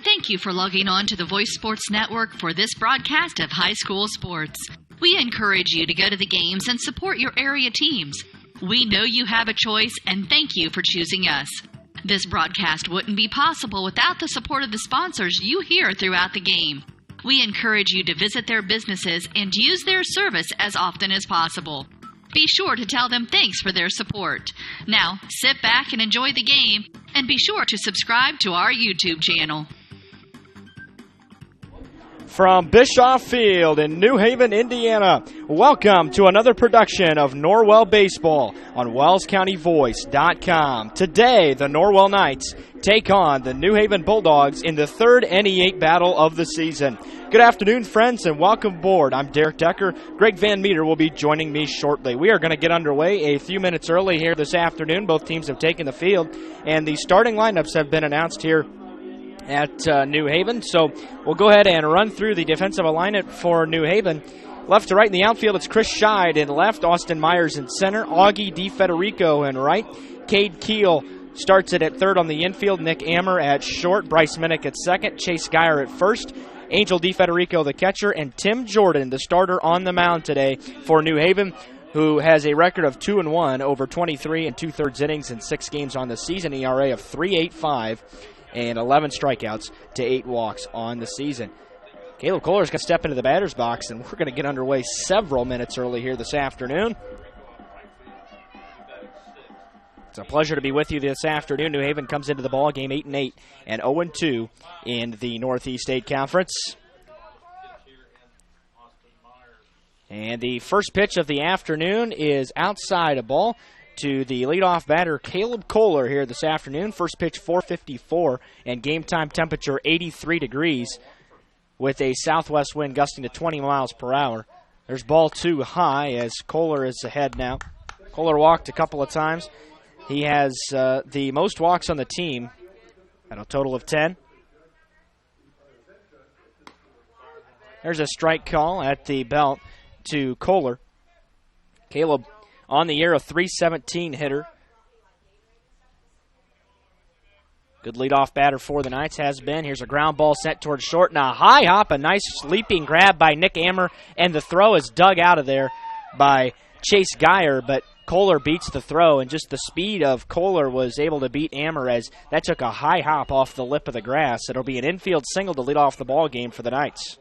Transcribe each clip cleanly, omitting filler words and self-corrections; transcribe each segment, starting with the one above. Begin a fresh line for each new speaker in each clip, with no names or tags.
Thank you for logging on to the Voice Sports Network for this broadcast of high school sports. We encourage you to go to the games and support your area teams. We know you have a choice, and thank you for choosing us. This broadcast wouldn't be possible without the support of the sponsors you hear throughout the game. We encourage you to visit their businesses and use their service as often as possible. Be sure to tell them thanks for their support. Now, sit back and enjoy the game, and be sure to subscribe to our YouTube channel.
From Bischoff Field in New Haven, Indiana, welcome to another production of Norwell Baseball on WellsCountyVoice.com. Today, the Norwell Knights take on the New Haven Bulldogs in the third NE8 battle of the season. Good afternoon, friends, and welcome aboard. I'm Derek Decker. Greg Van Meter will be joining me shortly. We are going to get underway a few minutes early here this afternoon. Both teams have taken the field, and the starting lineups have been announced here at New Haven. So we'll go ahead and run through the defensive alignment for New Haven. Left to right in the outfield, it's Chris Scheid in left, Austin Myers in center, Augie DiFederico in right, Cade Keel starts it at third on the infield, Nick Ammer at short, Bryce Minnick at second, Chase Geyer at first, Angel DiFederico the catcher, and Tim Jordan, the starter on the mound today for New Haven, who has a record of 2-1 over 23 and 2/3 innings in 6 games on the season, ERA of 3.85. and 11 strikeouts to 8 walks on the season. Caleb Kohler's going to step into the batter's box, and we're going to get underway several minutes early here this afternoon. It's a pleasure to be with you this afternoon. New Haven comes into the ball game 8-8 and 0-2 in the Northeast 8 Conference. And the first pitch of the afternoon is outside a ball to the leadoff batter, Caleb Kohler, here this afternoon. First pitch, 4:54, and game time temperature 83 degrees with a southwest wind gusting to 20 miles per hour. There's ball 2 high as Kohler is ahead now. Kohler walked a couple of times. He has the most walks on the team at a total of 10. There's a strike call at the belt to Kohler. Caleb on the year, a .317 hitter. Good leadoff batter for the Knights has been. Here's a ground ball set towards short, and a high hop, a nice leaping grab by Nick Ammer, and the throw is dug out of there by Chase Geyer, but Kohler beats the throw, and just the speed of Kohler was able to beat Ammer as that took a high hop off the lip of the grass. It'll be an infield single to lead off the ball game for the Knights.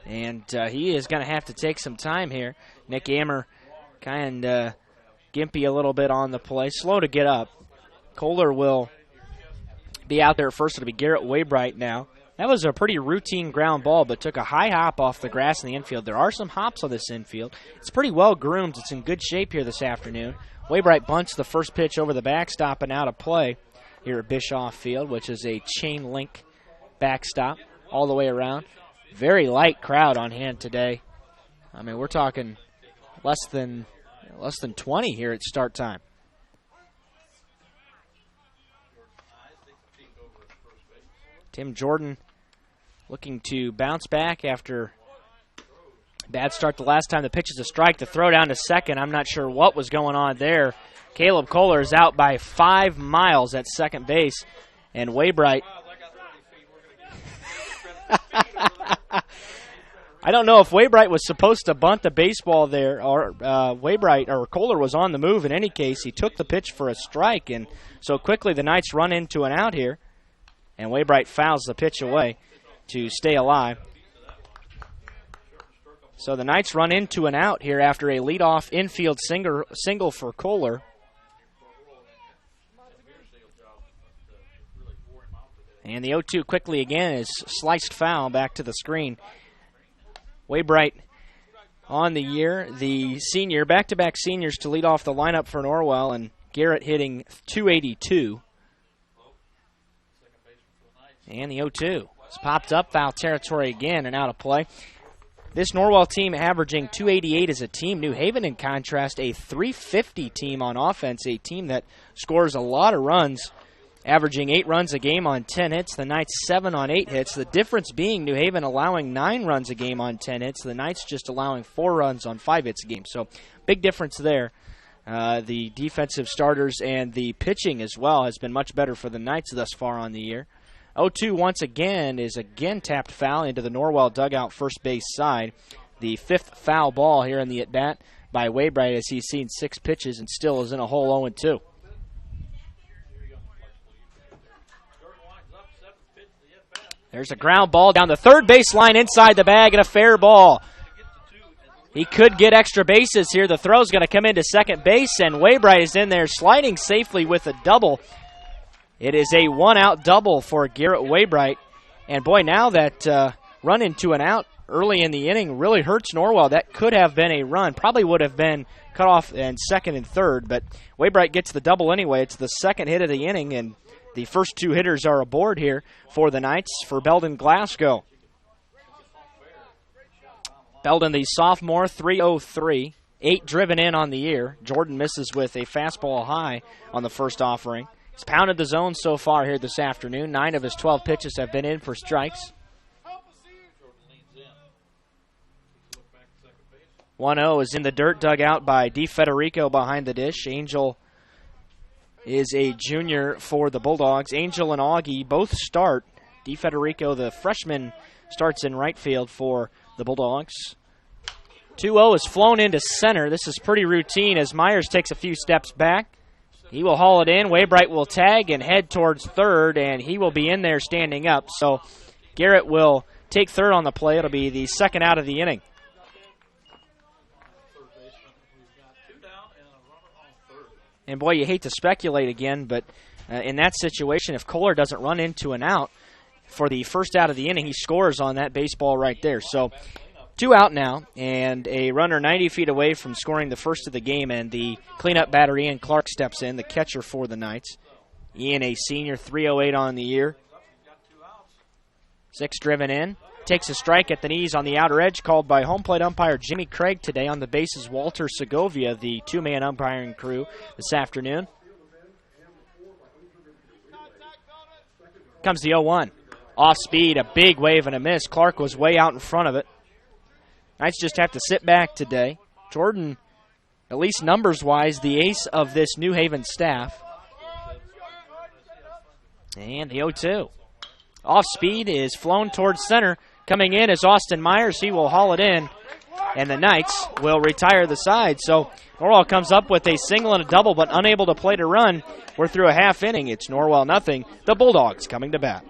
And he is going to have to take some time here. Nick Ammer kind of gimpy a little bit on the play. Slow to get up. Kohler will be out there first. It'll be Garrett Waybright now. That was a pretty routine ground ball, but took a high hop off the grass in the infield. There are some hops on this infield. It's pretty well groomed. It's in good shape here this afternoon. Waybright bunts the first pitch over the backstop and out of play here at Bischoff Field, which is a chain link backstop all the way around. Very light crowd on hand today. I mean, we're talking less than 20 here at start time. Tim Jordan looking to bounce back after a bad start the last time. The pitch is a strike. The throw down to second. I'm not sure what was going on there. Caleb Kohler is out by 5 miles at second base, and Waybright. I don't know if Waybright was supposed to bunt the baseball there, or Waybright or Kohler was on the move. In any case, he took the pitch for a strike, and so quickly the Knights run into an out here, and Waybright fouls the pitch away to stay alive. So the Knights run into an out here after a leadoff infield single for Kohler. And the 0-2 quickly again is sliced foul back to the screen. Waybright on the year, the senior, back-to-back seniors to lead off the lineup for Norwell, and Garrett hitting .282. And the 0-2. It's popped up, foul territory again and out of play. This Norwell team averaging .288 as a team. New Haven, in contrast, a .350 team on offense, a team that scores a lot of runs, averaging 8 runs a game on 10 hits. The Knights 7 on 8 hits. The difference being New Haven allowing 9 runs a game on 10 hits. The Knights just allowing 4 runs on 5 hits a game. So big difference there. The defensive starters and the pitching as well has been much better for the Knights thus far on the year. 0-2 once again is again tapped foul into the Norwell dugout first base side. The 5th foul ball here in the at-bat by Waybright as he's seen 6 pitches and still is in a hole 0-2. There's a ground ball down the third baseline inside the bag and a fair ball. He could get extra bases here. The throw's going to come into second base, and Waybright is in there sliding safely with a double. It is a 1-out double for Garrett Waybright. And, boy, now that run into an out early in the inning really hurts Norwell. That could have been a run. Probably would have been cut off in second and third, but Waybright gets the double anyway. It's the second hit of the inning, and the first 2 hitters are aboard here for the Knights for Belden Glasgow. Belden, the sophomore, 303, 8 driven in on the year. Jordan misses with a fastball high on the first offering. He's pounded the zone so far here this afternoon. 9 of his 12 pitches have been in for strikes. 1-0 is in the dirt, dug out by DeFederico behind the dish. Angel is a junior for the Bulldogs. Angel and Augie both start. DeFederico, the freshman, starts in right field for the Bulldogs. 2-0 is flown into center. This is pretty routine as Myers takes a few steps back. He will haul it in. Waybright will tag and head towards third, and he will be in there standing up. So Garrett will take third on the play. It'll be the second out of the inning. And, boy, you hate to speculate again, but in that situation, if Kohler doesn't run into an out for the first out of the inning, he scores on that baseball right there. So 2 out now, and a runner 90 feet away from scoring the first of the game, and the cleanup batter, Ian Clark, steps in, the catcher for the Knights. Ian, a senior, 308 on the year. 6 driven in. Takes a strike at the knees on the outer edge, called by home plate umpire Jimmy Craig today. On the bases, Walter Segovia, the 2-man umpiring crew this afternoon. Comes the 0-1. Off speed, a big wave and a miss. Clark was way out in front of it. Knights just have to sit back today. Jordan, at least numbers-wise, the ace of this New Haven staff. And the 0-2. Off speed is flown towards center. Coming in is Austin Myers. He will haul it in, and the Knights will retire the side. So Norwell comes up with a single and a double, but unable to play to run. We're through a half inning. It's Norwell nothing. The Bulldogs coming to bat.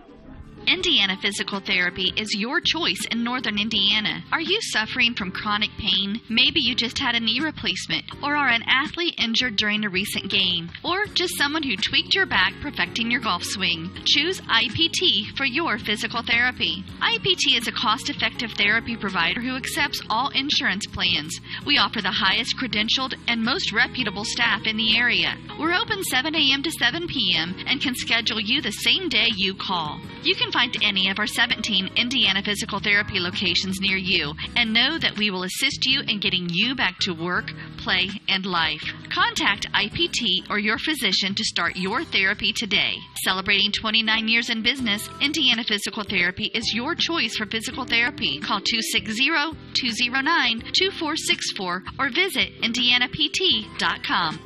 Indiana Physical Therapy is your choice in northern Indiana. Are you suffering from chronic pain? Maybe you just had a knee replacement, or are an athlete injured during a recent game, or just someone who tweaked your back perfecting your golf swing. Choose IPT for your physical therapy. IPT is a cost-effective therapy provider who accepts all insurance plans. We offer the highest credentialed and most reputable staff in the area. We're open 7 a.m. to 7 p.m. and can schedule you the same day you call. You can find any of our 17 Indiana Physical Therapy locations near you and know that we will assist you in getting you back to work, play, and life. Contact IPT or your physician to start your therapy today. Celebrating 29 years in business, Indiana Physical Therapy is your choice for physical therapy. Call 260-209-2464 or visit indianapt.com.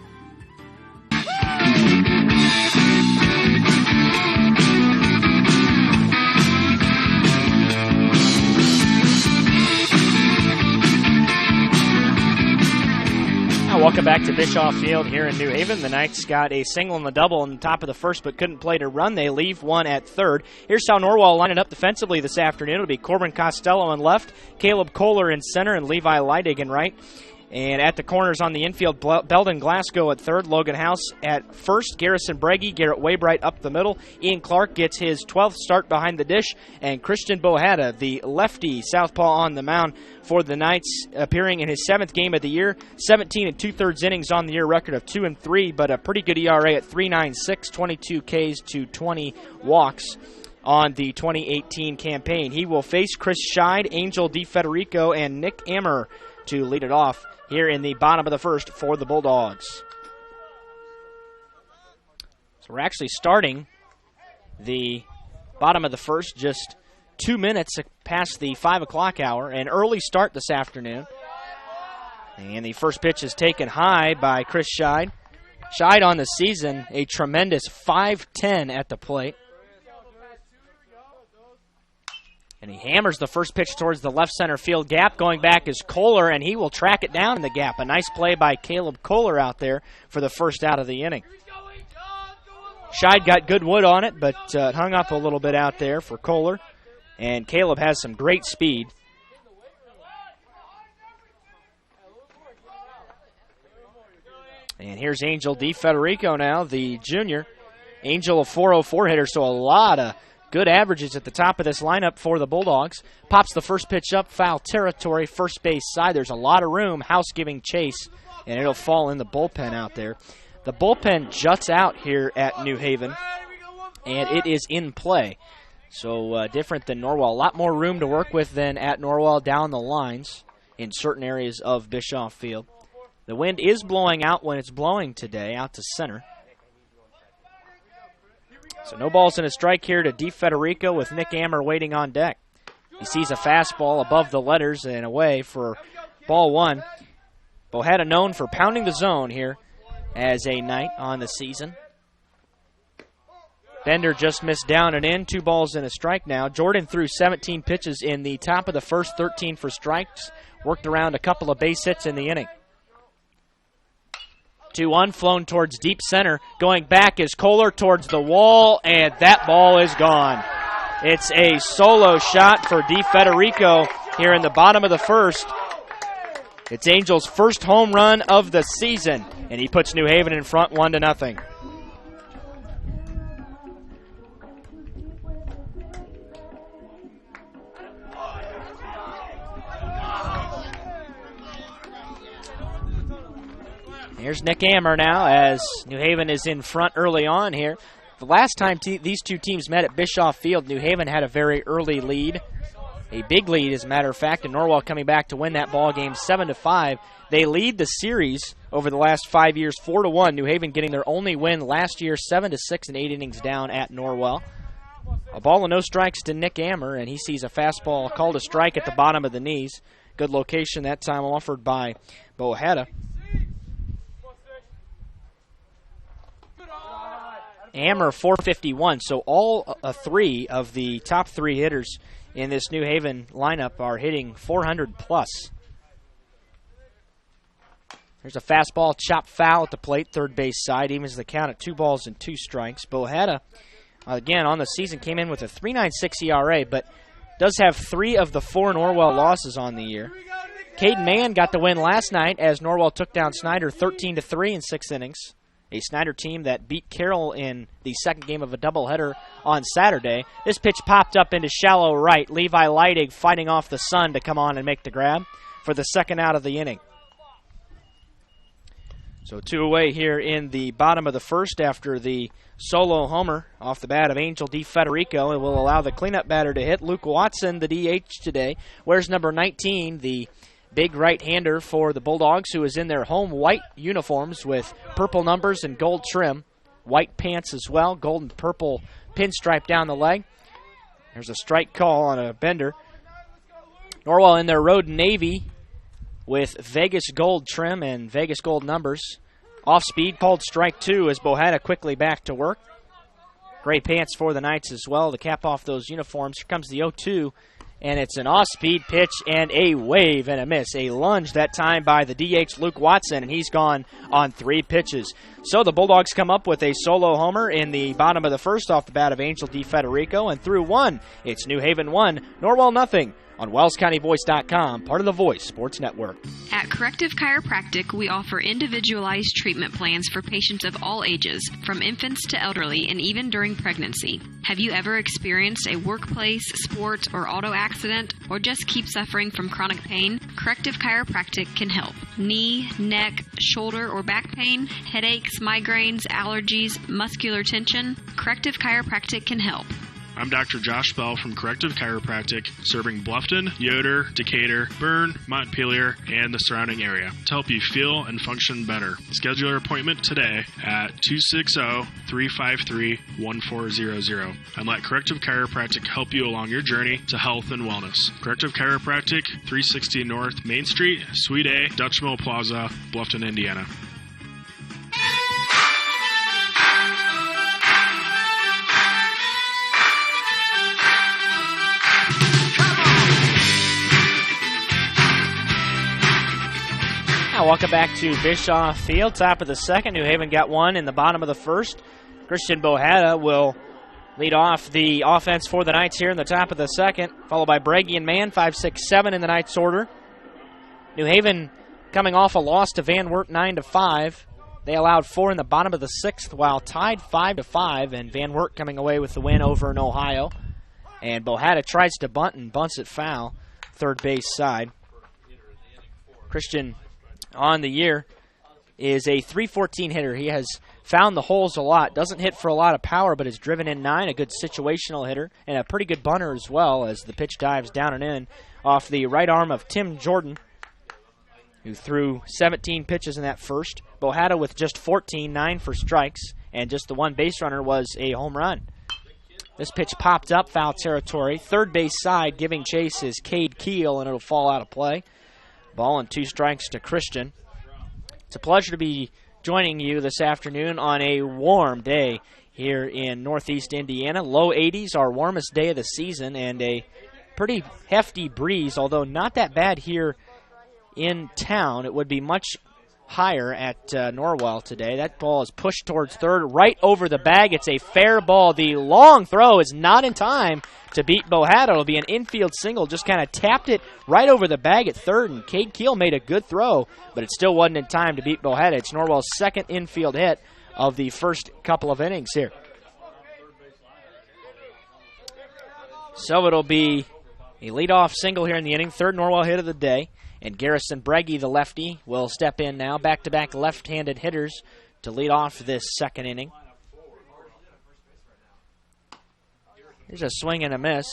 Welcome back to Bischoff Field here in New Haven. The Knights got a single and a double in the top of the first, but couldn't play to run. They leave one at third. Here's how Norwell lined it up defensively this afternoon. It'll be Corbin Costello in left, Caleb Kohler in center, and Levi Leidig in right. And at the corners on the infield, Belden Glasgow at third, Logan House at first, Garrison Breggy, Garrett Waybright up the middle. Ian Clark gets his 12th start behind the dish, and Christian Bohada, the lefty southpaw on the mound for the Knights, appearing in his 7th game of the year. 17 2/3 innings on the year, record of 2-3, but a pretty good ERA at 3.96, 22 Ks to 20 walks on the 2018 campaign. He will face Chris Scheid, Angel DeFederico, and Nick Emmer to lead it off here in the bottom of the first for the Bulldogs. So we're actually starting the bottom of the first just 2 minutes past the 5 o'clock hour. An early start this afternoon. And the first pitch is taken high by Chris Scheid. Scheid on the season, a tremendous 5'10" at the plate. And he hammers the first pitch towards the left center field gap. Going back is Kohler, and he will track it down in the gap. A nice play by Caleb Kohler out there for the first out of the inning. Scheid got good wood on it, but hung up a little bit out there for Kohler. And Caleb has some great speed. And here's Angel DeFederico now, the junior. Angel, a 404 hitter, so a lot of good averages at the top of this lineup for the Bulldogs. Pops the first pitch up, foul territory, first base side. There's a lot of room, House giving chase, and it'll fall in the bullpen out there. The bullpen juts out here at New Haven, and it is in play. So different than Norwell. A lot more room to work with than at Norwell down the lines in certain areas of Bischoff Field. The wind is blowing out when it's blowing today, out to center. So no balls and a strike here to DeFederico with Nick Ammer waiting on deck. He sees a fastball above the letters and away for ball one. Bohetta known for pounding the zone here as a Knight on the season. Bender just missed down and in. 2 balls and a strike now. Jordan threw 17 pitches in the top of the first, 13 for strikes. Worked around a couple of base hits in the inning. 2-1 flown towards deep center. Going back is Kohler towards the wall, and that ball is gone. It's a solo shot for DeFederico here in the bottom of the first. It's Angel's first home run of the season, and he puts New Haven in front 1-0. Here's Nick Ammer now as New Haven is in front early on here. The last time these two teams met at Bischoff Field, New Haven had a very early lead. A big lead, as a matter of fact, and Norwell coming back to win that ball game 7-5. They lead the series over the last 5 years 4-1. New Haven getting their only win last year 7-6 and 8 innings down at Norwell. A ball and no strikes to Nick Ammer, and he sees a fastball called a strike at the bottom of the knees. Good location that time offered by Bohetta. Ammer 451, so all three of the top 3 hitters in this New Haven lineup are hitting 400 plus. There's a fastball, chopped foul at the plate, third base side, evens the count at 2 balls and 2 strikes. Bohetta, again, on the season came in with a 3.96 ERA, but does have 3 of the 4 Norwell losses on the year. Caden Mann got the win last night as Norwell took down Snyder 13-3 in 6 innings. A Snyder team that beat Carroll in the second game of a doubleheader on Saturday. This pitch popped up into shallow right. Levi Leidig fighting off the sun to come on and make the grab for the second out of the inning. So 2 away here in the bottom of the first after the solo homer off the bat of Angel DeFederico. It will allow the cleanup batter to hit. Luke Watson, the DH today, wears number 19, the big right-hander for the Bulldogs, who is in their home white uniforms with purple numbers and gold trim. White pants as well, gold and purple pinstripe down the leg. There's a strike call on a bender. Norwell in their road navy with Vegas gold trim and Vegas gold numbers. Off speed, called strike 2 as Bohetta quickly back to work. Gray pants for the Knights as well to cap off those uniforms. Here comes the 0-2. And it's an off-speed pitch and a wave and a miss. A lunge that time by the DH, Luke Watson, and he's gone on 3 pitches. So the Bulldogs come up with a solo homer in the bottom of the first off the bat of Angel DeFederico. And through 1, it's New Haven 1, Norwell nothing on WellsCountyVoice.com, part of the Voice Sports Network.
At Corrective Chiropractic, we offer individualized treatment plans for patients of all ages, from infants to elderly, and even during pregnancy. Have you ever experienced a workplace, sports, or auto accident, or just keep suffering from chronic pain? Corrective Chiropractic can help. Knee, neck, shoulder, or back pain, headaches, migraines, allergies, muscular tension? Corrective Chiropractic can help.
I'm Dr. Josh Bell from Corrective Chiropractic, serving Bluffton, Yoder, Decatur, Bern, Montpelier, and the surrounding area to help you feel and function better. Schedule your appointment today at 260-353-1400 and let Corrective Chiropractic help you along your journey to health and wellness. Corrective Chiropractic, 360 North Main Street, Suite A, Dutch Mill Plaza, Bluffton, Indiana.
Welcome back to Bischoff Field, top of the second. New Haven got one in the bottom of the first. Christian Bohada will lead off the offense for the Knights here in the top of the second, followed by Bragi and Mann, 5, 6, 7 in the Knights order. New Haven coming off a loss to Van Wert 9-5. They allowed 4 in the bottom of the sixth while tied 5-5, and Van Wert coming away with the win over in Ohio. And Bohada tries to bunt and bunts it foul, third base side. Christian on the year is a .314 hitter. He has found the holes a lot. Doesn't hit for a lot of power, but has driven in 9, a good situational hitter, and a pretty good bunter as well as the pitch dives down and in off the right arm of Tim Jordan, who threw 17 pitches in that first. Bohada with just 14, 9 for strikes, and just the one base runner was a home run. This pitch popped up, foul territory. Third base side giving chase is Cade Keel, and it'll fall out of play. Ball and 2 strikes to Christian. It's a pleasure to be joining you this afternoon on a warm day here in northeast Indiana. Low 80s, our warmest day of the season, and a pretty hefty breeze, although not that bad here in town. It would be much higher at Norwell today. That ball is pushed towards third, right over the bag. It's a fair ball. The long throw is not in time to beat Bohada. It'll be an infield single. Just kind of tapped it right over the bag at third, and Cade Keel made a good throw, but it still wasn't in time to beat Bohada. It's Norwell's second infield hit of the first couple of innings here. So it'll be a leadoff single here in the inning, third Norwell hit of the day. And Garrison Bragi, the lefty, will step in now. Back-to-back left-handed hitters to lead off this second inning. There's a swing and a miss.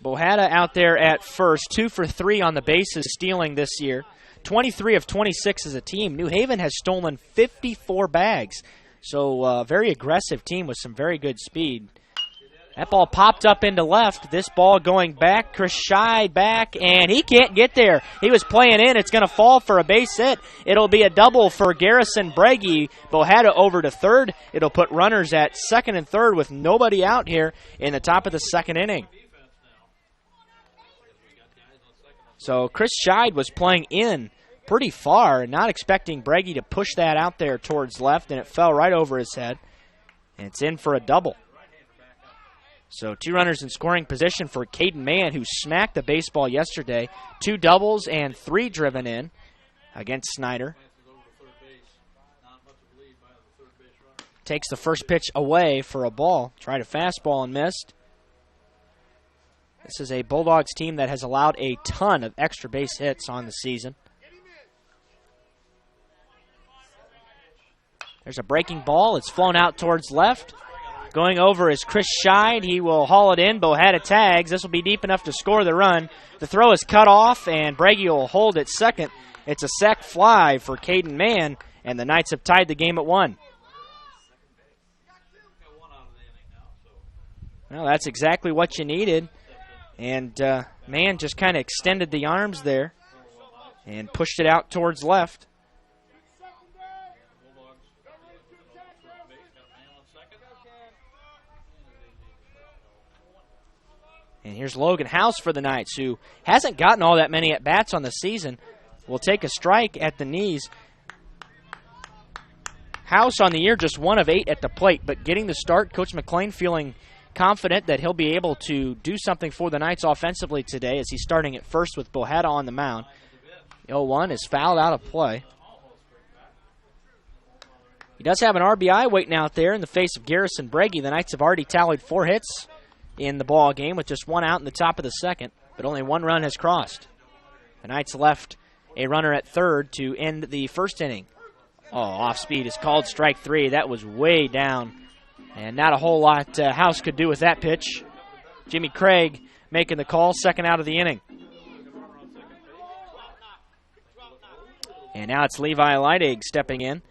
Bohada out there at first, 2 for 3 on the bases stealing this year. 23 of 26 as a team. New Haven has stolen 54 bags. So very aggressive team with some very good speed. That ball popped up into left. This ball going back. Chris Scheid back, and he can't get there. He was playing in. It's going to fall for a base hit. It'll be a double for Garrison Bragi. Bohada over to third. It'll put runners at second and third with nobody out here in the top of the second inning. So Chris Scheid was playing in pretty far, not expecting Bragi to push that out there towards left, and it fell right over his head. And it's in for a double. So 2 runners in scoring position for Caden Mann, who smacked the baseball yesterday. 2 doubles and 3 driven in against Snyder. Takes the first pitch away for a ball. Tried a fastball and missed. This is a Bulldogs team that has allowed a ton of extra base hits on the season. There's a breaking ball. It's flown out towards left. Going over is Chris Scheid. He will haul it in. Bohada tags. This will be deep enough to score the run. The throw is cut off, and Bragi will hold it second. It's a sac fly for Caden Mann, and the Knights have tied the game at 1. Well, that's exactly what you needed. And Mann just kind of extended the arms there and pushed it out towards left. And here's Logan House for the Knights, who hasn't gotten all that many at-bats on the season. Will take a strike at the knees. House on the year just 1 of 8 at the plate, but getting the start, Coach McLean feeling confident that he'll be able to do something for the Knights offensively today as he's starting at first with Bohada on the mound. The 0-1 is fouled out of play. He does have an RBI waiting out there in the face of Garrison Bragi. The Knights have already tallied 4 hits in the ball game with just 1 out in the top of the second, but only 1 run has crossed. The Knights left a runner at third to end the first inning. off speed is called, strike 3. That was way down, and not a whole lot House could do with that pitch. Jimmy Craig making the call, second out of the inning. And now it's Levi Leidig stepping in.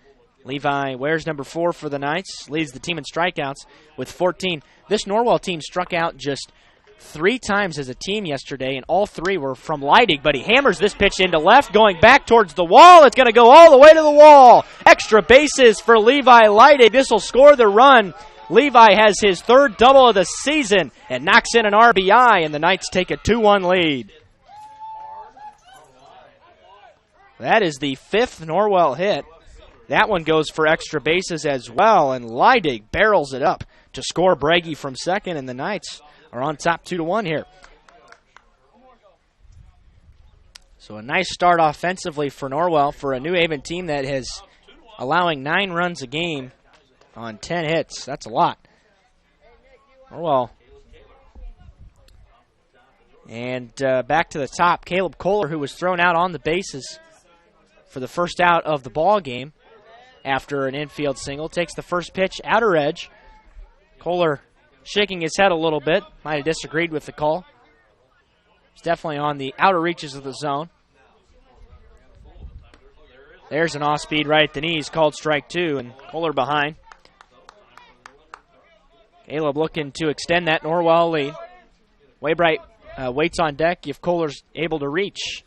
Levi wears number 4 for the Knights, leads the team in strikeouts with 14. This Norwell team struck out just 3 times as a team yesterday, and all 3 were from Leidig, but he hammers this pitch into left, going back towards the wall. It's going to go all the way to the wall. Extra bases for Levi Leidig. This will score the run. Levi has his 3rd double of the season and knocks in an RBI, and the Knights take a 2-1 lead. That is the 5th Norwell hit. That one goes for extra bases as well, and Leidig barrels it up to score Bragi from second, and the Knights are on top 2-1 here. So a nice start offensively for Norwell for a New Haven team that is allowing 9 runs a game on 10 hits. That's a lot. Norwell. And back to the top, Caleb Kohler, who was thrown out on the bases for the first out of the ball game after an infield single, takes the first pitch, outer edge. Kohler shaking his head a little bit, might have disagreed with the call. He's definitely on the outer reaches of the zone. There's an off-speed right at the knees, called strike 2, and Kohler behind. Caleb looking to extend that Norwell lead. Waybright waits on deck if Kohler's able to reach.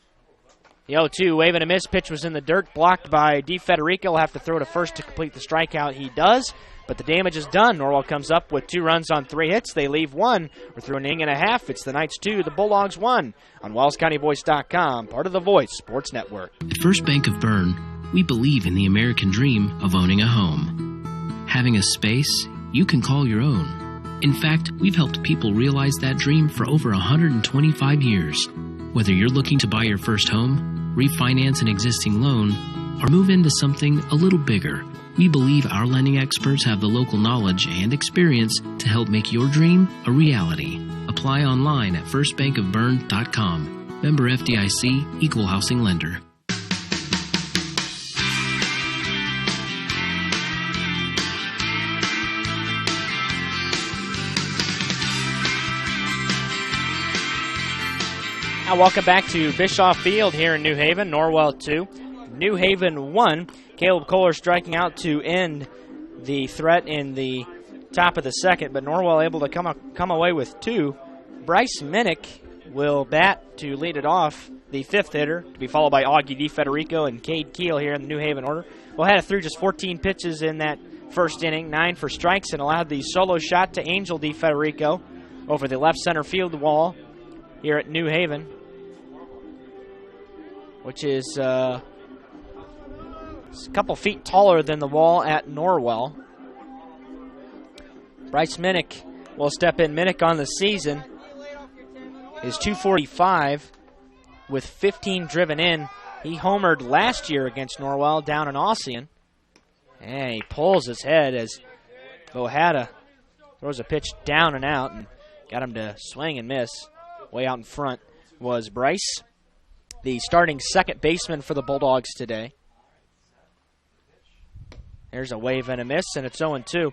The 0-2, wave and a miss. Pitch was in the dirt, blocked by DeFederico. Will have to throw to first to complete the strikeout. He does, but the damage is done. Norwell comes up with 2 runs on 3 hits. They leave 1. We're through an inning and a half. It's the Knights 2, the Bulldogs 1 on WellsCountyVoice.com, part of the Voice Sports Network.
At First Bank of Bern, we believe in the American dream of owning a home. Having a space you can call your own. In fact, we've helped people realize that dream for over 125 years. Whether you're looking to buy your first home, refinance an existing loan, or move into something a little bigger, we believe our lending experts have the local knowledge and experience to help make your dream a reality. Apply online at firstbankofbern.com. Member FDIC, Equal Housing Lender.
Welcome back to Bischoff Field here in New Haven. Norwell 2, New Haven 1. Caleb Kohler striking out to end the threat in the top of the second, but Norwell able to come away with 2. Bryce Minnick will bat to lead it off, the 5th hitter, to be followed by Augie DeFederico and Cade Keel here in the New Haven order. Well, had it through just 14 pitches in that first inning, 9 for strikes, and allowed the solo shot to Angel DeFederico over the left center field wall here at New Haven, which is a couple feet taller than the wall at Norwell. Bryce Minnick will step in. Minnick on the season is .245 with 15 driven in. He homered last year against Norwell down in Ossian. And he pulls his head as Bohada throws a pitch down and out and got him to swing and miss. Way out in front was Bryce, the starting second baseman for the Bulldogs today. There's a wave and a miss, and it's 0-2.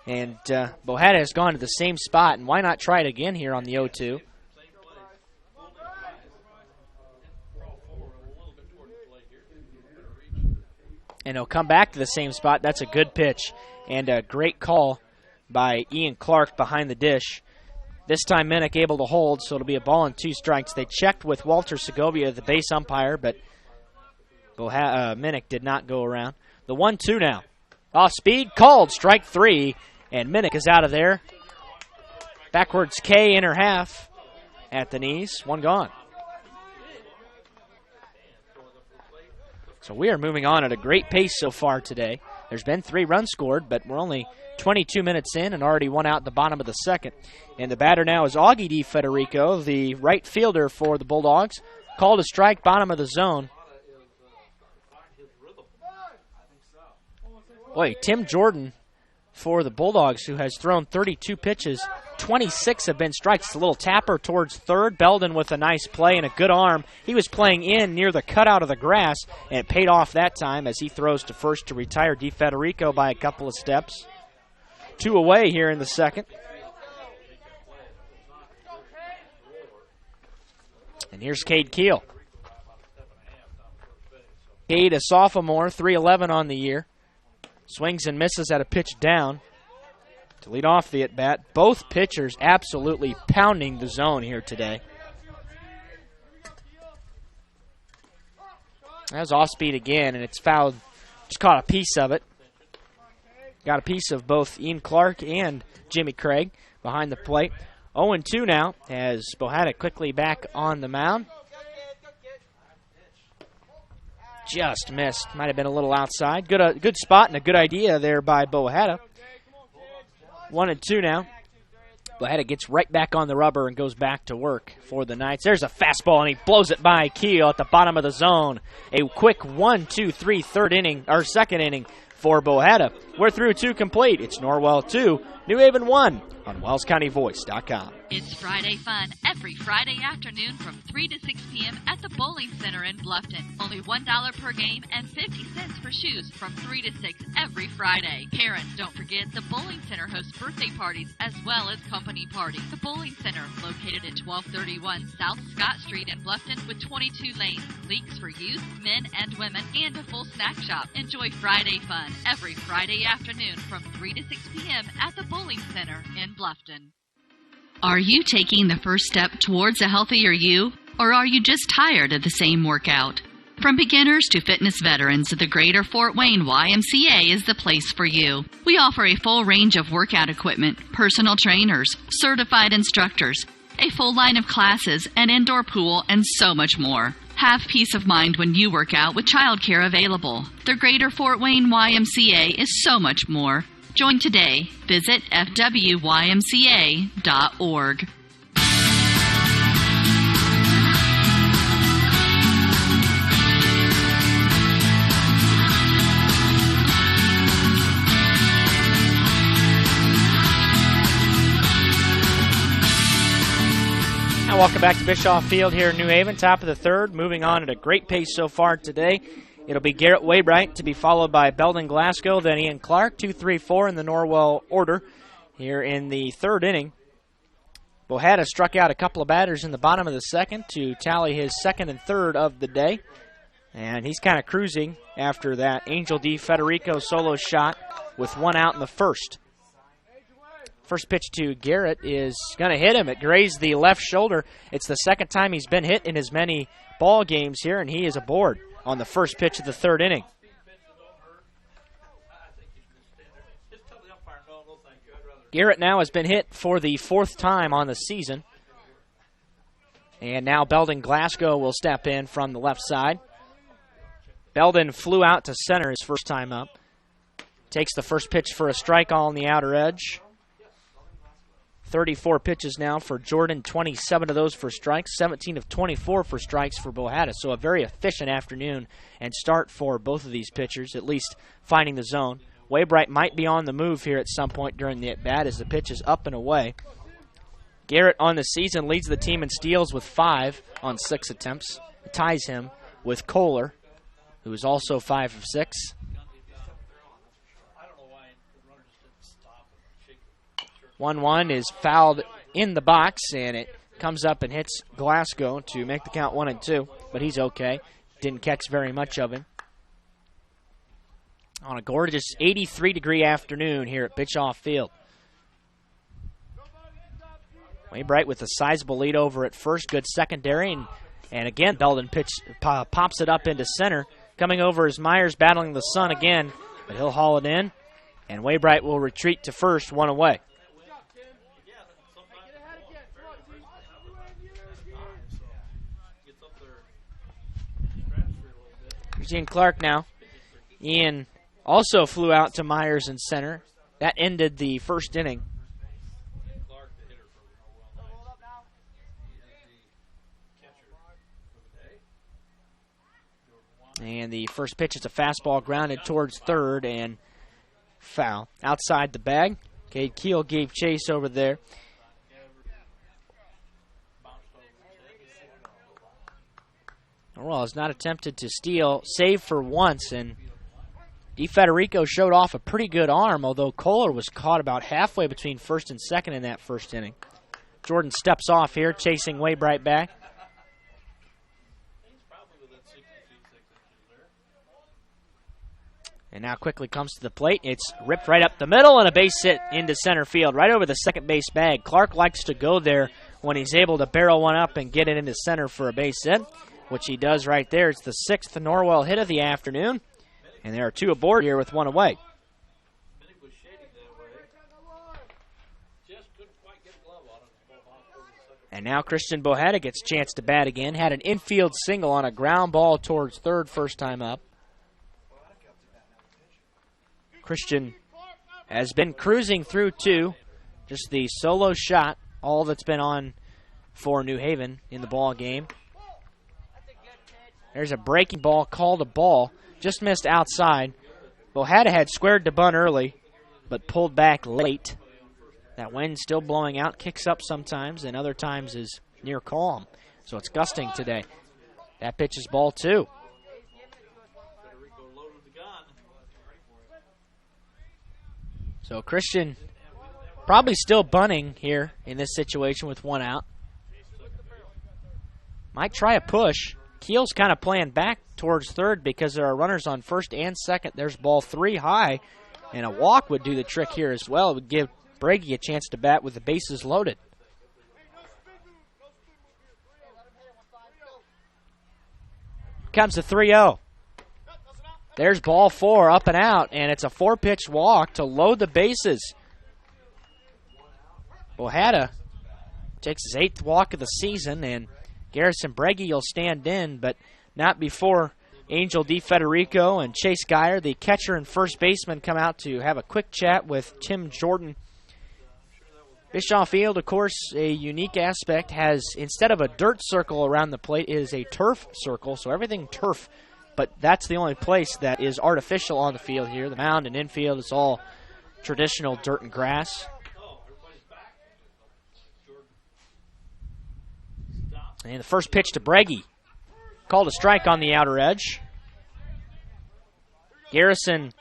And Bohada has gone to the same spot, and why not try it again here on the 0-2? And he'll come back to the same spot. That's a good pitch and a great call by Ian Clark behind the dish. This time Minnick able to hold, so it'll be a ball and 2 strikes. They checked with Walter Segovia, the base umpire, but Minnick did not go around. The 1-2 now. Off speed, called, strike 3, and Minnick is out of there. Backwards K, inner half at the knees, 1 gone. So we are moving on at a great pace so far today. There's been 3 runs scored, but we're only 22 minutes in and already 1 out at the bottom of the second. And the batter now is Augie DeFederico, the right fielder for the Bulldogs. Called a strike, bottom of the zone. Boy, Tim Jordan for the Bulldogs, who has thrown 32 pitches. 26 have been strikes. It's a little tapper towards third. Belden with a nice play and a good arm. He was playing in near the cutout of the grass, and it paid off that time as he throws to first to retire DeFederico by a couple of steps. 2 away here in the second. And here's Cade Keel. Cade, a sophomore, 3'11" on the year. Swings and misses at a pitch down to lead off the at-bat. Both pitchers absolutely pounding the zone here today. That was off-speed again, and it's fouled. Just caught a piece of it. Got a piece of both Ian Clark and Jimmy Craig behind the plate. 0-2 now as Bohanna quickly back on the mound. Just missed. Might have been a little outside. Good spot and a good idea there by Bohanna. 1-2 now. Bohanna gets right back on the rubber and goes back to work for the Knights. There's a fastball, and he blows it by Keel at the bottom of the zone. A quick 1-2-3 second inning for Bohanna. We're through 2 complete. It's Norwell 2, New Haven 1 on WellsCountyVoice.com.
It's Friday fun every Friday afternoon from 3 to 6 p.m. at the Bowling Center in Bluffton. Only $1 per game and 50 cents for shoes from 3 to 6 every Friday. Parents, don't forget the Bowling Center hosts birthday parties as well as company parties. The Bowling Center, located at 1231 South Scott Street in Bluffton with 22 lanes, leagues for youth, men, and women, and a full snack shop. Enjoy Friday fun every Friday afternoon from 3 to 6 p.m. at the Bowling Center in Bluffton. Are you taking the first step towards a healthier you, or are you just tired of the same workout? From beginners to fitness veterans, the Greater Fort Wayne YMCA is the place for you. We offer a full range of workout equipment, personal trainers, certified instructors, a full line of classes, an indoor pool, and so much more. Have peace of mind when you work out with childcare available. The Greater Fort Wayne YMCA is so much more. Join today. Visit fwymca.org.
Now welcome back to Bischoff Field here in New Haven, top of the third. Moving on at a great pace so far today. It'll be Garrett Waybright to be followed by Belden Glasgow, then Ian Clark, 2, 3, 4 in the Norwell order here in the third inning. Bohanna struck out a couple of batters in the bottom of the second to tally his second and third of the day. And he's kind of cruising after that Angel DeFederico solo shot with 1 out in the first. First pitch to Garrett is going to hit him. It grazed the left shoulder. It's the second time he's been hit in as many ball games here, and he is aboard on the first pitch of the third inning. Garrett now has been hit for the 4th time on the season. And now Belden Glasgow will step in from the left side. Belden flew out to center his first time up. Takes the first pitch for a strike all on the outer edge. 34 pitches now for Jordan, 27 of those for strikes, 17 of 24 for strikes for Bohanna. So a very efficient afternoon and start for both of these pitchers, at least finding the zone. Waybright might be on the move here at some point during the at-bat as the pitch is up and away. Garrett on the season leads the team in steals with 5 on 6 attempts. It ties him with Kohler, who is also 5 of 6. 1-1 is fouled in the box, and it comes up and hits Glasgow to make the count 1-2, but he's okay. Didn't catch very much of him. On a gorgeous 83-degree afternoon here at Bischoff Field. Waybright with a sizable lead over at first, good secondary, and again Belden pops it up into center. Coming over is Myers battling the sun again, but he'll haul it in, and Waybright will retreat to first, 1 away. Here's Ian Clark now. Ian also flew out to Myers in center. That ended the first inning. And the first pitch is a fastball grounded towards third, and foul. Outside the bag, Cade Keel gave chase over there. Norwell has not attempted to steal, save for once, and DeFederico showed off a pretty good arm, although Kohler was caught about halfway between first and second in that first inning. Jordan steps off here, chasing way right back. And now quickly comes to the plate. It's ripped right up the middle and a base hit into center field, right over the second base bag. Clark likes to go there when he's able to barrel one up and get it into center for a base hit, which he does right there. It's the 6th Norwell hit of the afternoon, and there are 2 aboard here with 1 away. And now Christian Bohetta gets a chance to bat again. Had an infield single on a ground ball towards third first time up. Christian has been cruising through 2. Just the solo shot, all that's been on for New Haven in the ball game. There's a breaking ball called a ball. Just missed outside. Bohetta had squared to bunt early, but pulled back late. That wind still blowing out, kicks up sometimes, and other times is near calm. So it's gusting today. That pitch is ball 2. So Christian probably still bunting here in this situation with 1 out. Might try a push. Keel's kind of playing back towards third because there are runners on first and second. There's ball 3 high, and a walk would do the trick here as well. It would give Brady a chance to bat with the bases loaded. Comes the 3-0. There's ball 4 up and out, and it's a 4-pitch walk to load the bases. Bohetta takes his 8th walk of the season, and Garrison Breggy will stand in, but not before Angel DeFederico and Chase Geyer, the catcher and first baseman, come out to have a quick chat with Tim Jordan. Bischoff Field, of course, a unique aspect, has, instead of a dirt circle around the plate, is a turf circle, so everything turf, but that's the only place that is artificial on the field here. The mound and infield is all traditional dirt and grass. And the first pitch to Breggy. Called a strike on the outer edge. Garrison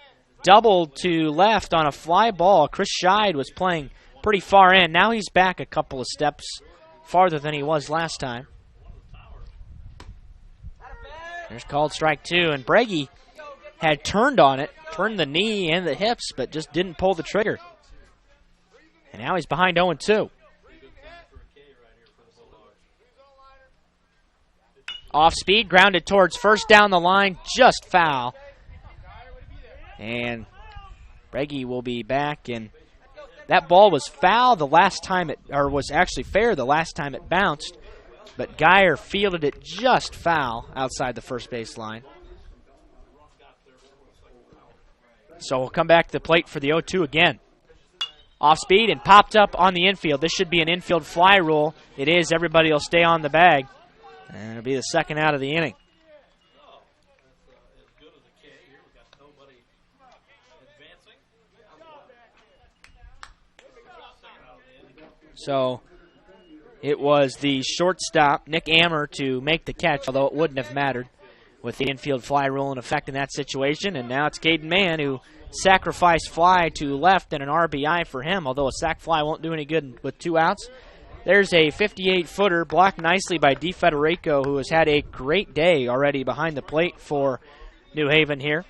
doubled to left on a fly ball. Chris Scheid was playing pretty far in. Now he's back a couple of steps farther than he was last time. There's called strike 2, and Breggy had turned on it, turned the knee and the hips, but just didn't pull the trigger. And now he's behind 0-2. Off speed, grounded towards first down the line, just foul. And Breggy will be back, and that ball was foul the last time it, or was actually fair the last time it bounced, but Geyer fielded it just foul outside the first base line. So we'll come back to the plate for the 0-2 again. Off speed and popped up on the infield. This should be an infield fly rule. It is. Everybody will stay on the bag. And it'll be the second out of the inning. So it was the shortstop, Nick Ammer, to make the catch, although it wouldn't have mattered with the infield fly rule in effect in that situation. And now it's Caden Mann who sacrificed fly to left and an RBI for him, although a sac fly won't do any good with 2 outs. There's a 58-footer blocked nicely by DeFederico, who has had a great day already behind the plate for New Haven here.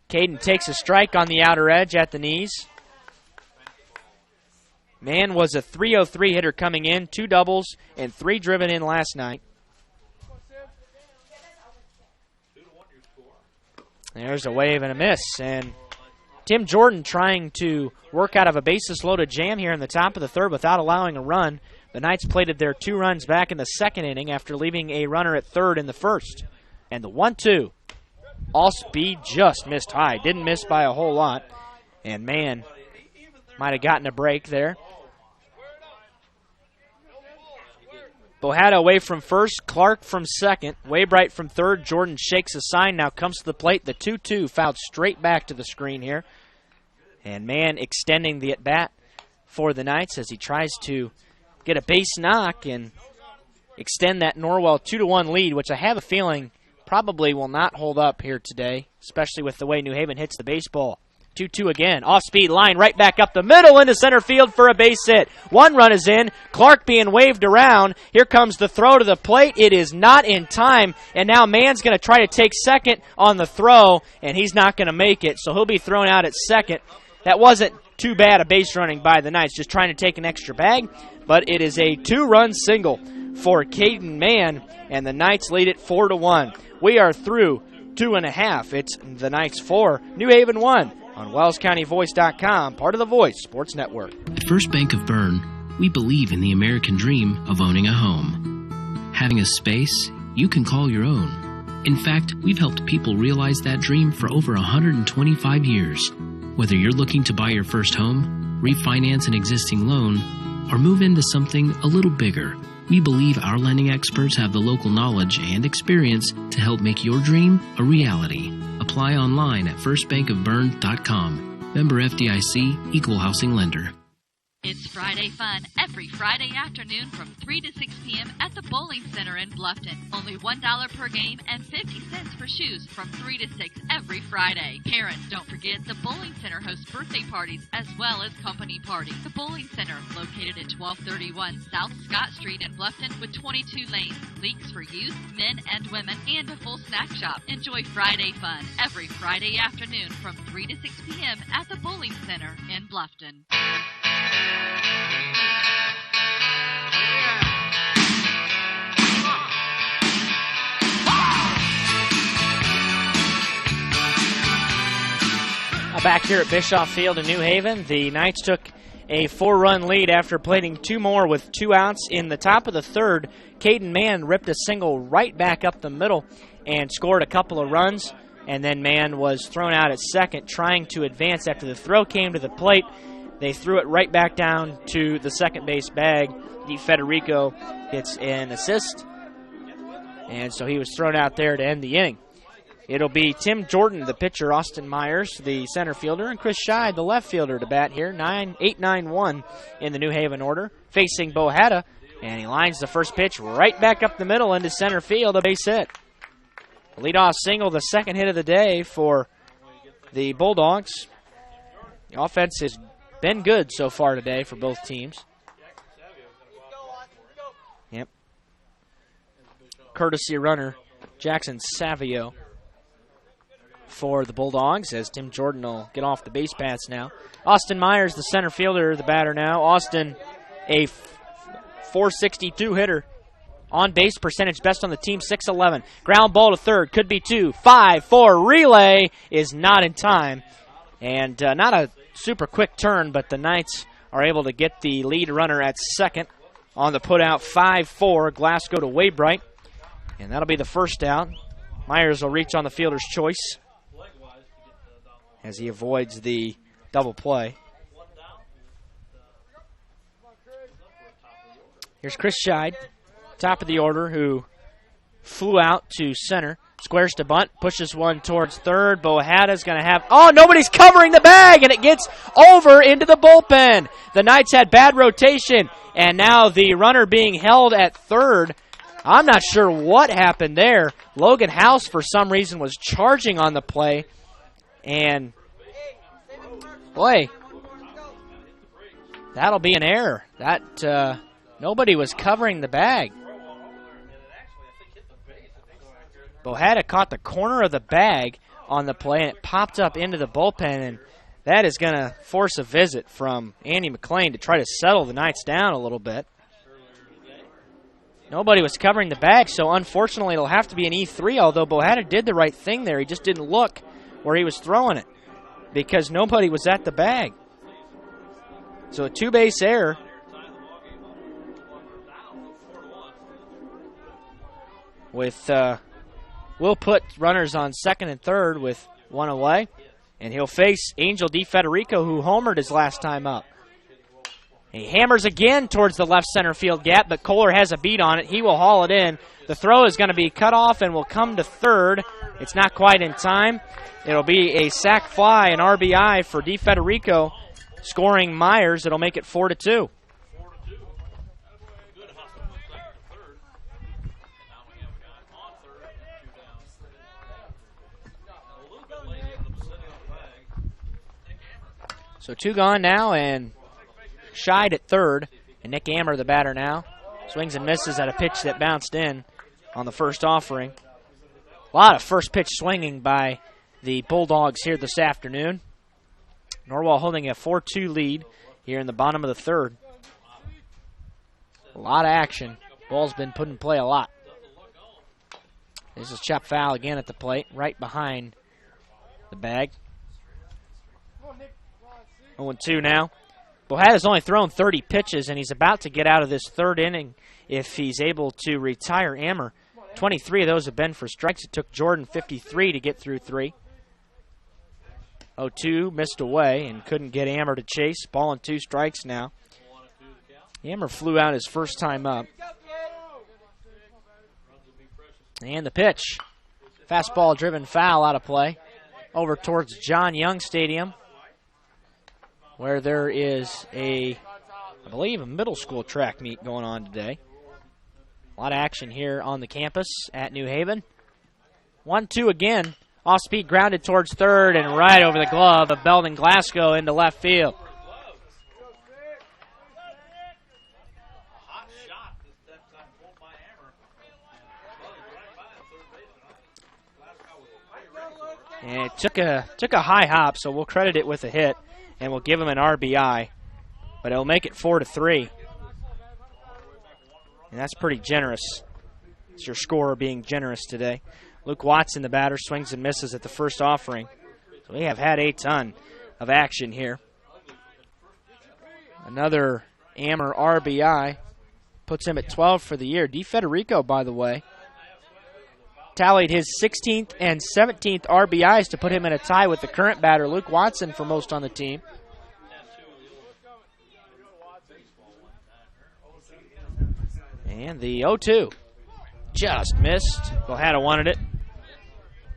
Caden takes a strike on the outer edge at the knees. Mann was a .303 hitter coming in, 2 doubles and 3 driven in last night. There's a wave and a miss, and Tim Jordan trying to work out of a bases-loaded jam here in the top of the third without allowing a run. The Knights plated their 2 runs back in the second inning after leaving a runner at third in the first. And the 1-2, all speed, just missed high. Didn't miss by a whole lot. And Mann might have gotten a break there. Bohada away from first, Clark from second, Waybright from third. Jordan shakes a sign, now comes to the plate. The 2-2 fouled straight back to the screen here. And Mann extending the at-bat for the Knights as he tries to get a base knock and extend that Norwell 2-1 lead, which I have a feeling probably will not hold up here today, especially with the way New Haven hits the baseball. 2-2 again. Off-speed line right back up the middle into center field for a base hit. One run is in. Clark being waved around. Here comes the throw to the plate. It is not in time. And now Mann's going to try to take second on the throw, and he's not going to make it. So he'll be thrown out at second. That wasn't too bad a base running by the Knights, just trying to take an extra bag. But it is a 2-run single for Caden Mann, and the Knights lead it 4-1. We are through 2.5. It's the Knights 4, New Haven 1. On WellsCountyVoice.com, part of the Voice Sports Network.
At First Bank of Bern, we believe in the American dream of owning a home. Having a space you can call your own. In fact, we've helped people realize that dream for over 125 years. Whether you're looking to buy your first home, refinance an existing loan, or move into something a little bigger, we believe our lending experts have the local knowledge and experience to help make your dream a reality. Apply online at firstbankofbern.com. Member FDIC, Equal Housing Lender.
It's Friday fun every Friday afternoon from 3 to 6 p.m. at the Bowling Center in Bluffton. Only $1 per game and 50 cents for shoes from 3 to 6 every Friday. Parents, don't forget the Bowling Center hosts birthday parties as well as company parties. The Bowling Center, located at 1231 South Scott Street in Bluffton with 22 lanes, leagues for youth, men, and women, and a full snack shop. Enjoy Friday fun every Friday afternoon from 3 to 6 p.m. at the Bowling Center in Bluffton.
Back here at Bischoff Field in New Haven, the Knights took a 4-run lead after plating two more with 2 outs. In the top of the third, Caden Mann ripped a single right back up the middle and scored a couple of runs, and then Mann was thrown out at second trying to advance after the throw came to the plate. They threw it right back down to the second base bag. Federico hits an assist, and so he was thrown out there to end the inning. It'll be Tim Jordan, the pitcher, Austin Myers, the center fielder, and Chris Scheid, the left fielder, to bat here. 8-9-1 in the New Haven order, facing Bohada, and he lines the first pitch right back up the middle into center field, a base hit. Leadoff single, the second hit of the day for the Bulldogs. The offense has been good so far today for both teams. Yep. Courtesy runner, Jackson Savio for the Bulldogs, as Tim Jordan will get off the base paths now. Austin Myers, the center fielder, the batter now. Austin, a .462 hitter. On base percentage, best on the team, 6'11". Ground ball to third, could be 2. 5-4 relay is not in time. And not a super quick turn, but the Knights are able to get the lead runner at second on the putout. 5-4, Glasgow to Waybright. And that'll be the first out. Myers will reach on the fielder's choice as he avoids the double play. Here's Chris Scheid, top of the order, who flew out to center. Squares to bunt, pushes one towards third. Bohada's going to have... Oh, nobody's covering the bag, and it gets over into the bullpen. The Knights had bad rotation, and now the runner being held at third. I'm not sure what happened there. Logan House, for some reason, was charging on the play. And, boy, that'll be an error. That nobody was covering the bag. Bohada caught the corner of the bag on the play, and it popped up into the bullpen, and that is going to force a visit from Andy McLean to try to settle the Knights down a little bit. Nobody was covering the bag, so unfortunately it'll have to be an E3, although Bohada did the right thing there. He just didn't look where he was throwing it because nobody was at the bag. So a two-base error. We'll put runners on second and third with one away, and he'll face Angel DiFederico, who homered his last time up. He hammers again towards the left center field gap, but Kohler has a beat on it. He will haul it in. The throw is going to be cut off and will come to third. It's not quite in time. It'll be a sac fly, an RBI for DeFederico, scoring Myers. It'll make it 4-2. So 2 gone now, and Scheid at third, and Nick Ammer, the batter now, swings and misses at a pitch that bounced in on the first offering. A lot of first pitch swinging by the Bulldogs here this afternoon. Norwell holding a 4-2 lead here in the bottom of the third. A lot of action. Ball's been put in play a lot. This is chop foul again at the plate, right behind the bag. 0-2 now. Bohat has only thrown 30 pitches, and he's about to get out of this third inning if he's able to retire Ammer. 23 of those have been for strikes. It took Jordan 53 to get through 3. 0-2 missed away and couldn't get Ammer to chase. Ball and 2 strikes now. Ammer flew out his first time up. And the pitch. Fastball driven foul out of play. Over towards John Young Stadium, where there is I believe, a middle school track meet going on today. A lot of action here on the campus at New Haven. 1-2 again. Off-speed grounded towards third and right over the glove of Belden Glasgow into left field. And it took a high hop, so we'll credit it with a hit, and we'll give him an RBI. But it'll make it 4-3. And that's pretty generous. It's your scorer being generous today. Luke Watson, the batter, swings and misses at the first offering. So we have had a ton of action here. Another Ammer RBI puts him at 12 for the year. DeFederico, by the way, tallied his 16th and 17th RBIs to put him in a tie with the current batter, Luke Watson, for most on the team. And the 0-2 just missed. Bohata wanted it.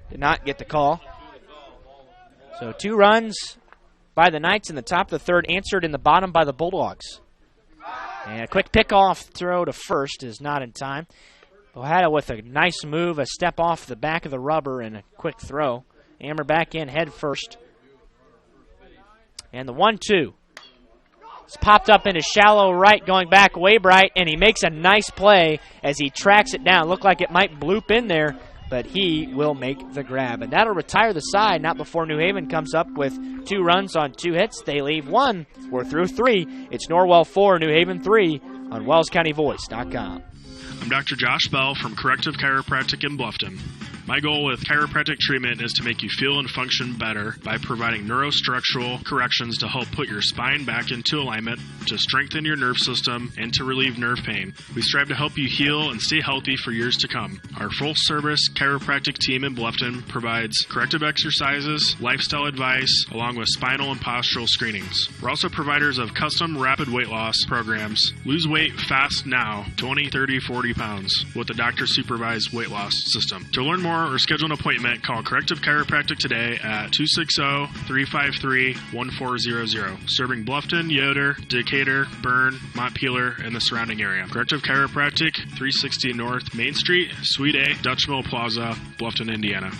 Did not get the call. So 2 runs by the Knights in the top of the third, answered in the bottom by the Bulldogs. And a quick pickoff throw to first is not in time. Bohata with a nice move, a step off the back of the rubber, and a quick throw. Ammer back in head first. And the 1-2. It's popped up into shallow right, going back way bright, and he makes a nice play as he tracks it down. Looked like it might bloop in there, but he will make the grab. And that'll retire the side, not before New Haven comes up with 2 runs on 2 hits. They leave 1. We're through 3. It's Norwell 4, New Haven 3 on WellsCountyVoice.com.
I'm Dr. Josh Bell from Corrective Chiropractic in Bluffton. My goal with chiropractic treatment is to make you feel and function better by providing neurostructural corrections to help put your spine back into alignment, to strengthen your nerve system, and to relieve nerve pain. We strive to help you heal and stay healthy for years to come. Our full-service chiropractic team in Bluffton provides corrective exercises, lifestyle advice, along with spinal and postural screenings. We're also providers of custom rapid weight loss programs. Lose weight fast now, 20, 30, 40 pounds, with a doctor-supervised weight loss system. To learn more or schedule an appointment, call Corrective Chiropractic today at 260-353-1400. Serving Bluffton, Yoder, Decatur, Bern, Montpelier, and the surrounding area. Corrective Chiropractic, 360 North Main Street, Suite A, Dutchville Plaza, Bluffton, Indiana.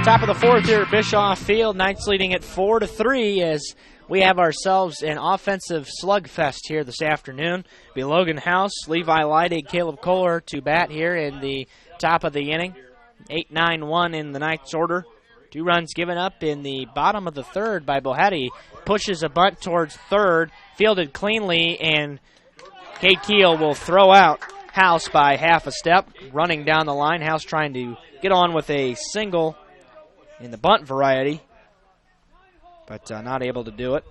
Top of the fourth here at Bischoff Field. Knights leading at 4-3 as we have ourselves an offensive slugfest here this afternoon. Be Logan House, Levi Leidig, Caleb Kohler to bat here in the top of the inning. 8-9-1 in the Knights order. 2 runs given up in the bottom of the third by Bohatti. Pushes a bunt towards third, fielded cleanly, and Cade Keel will throw out House by half a step. Running down the line, House trying to get on with a single in the bunt variety, but not able to do it.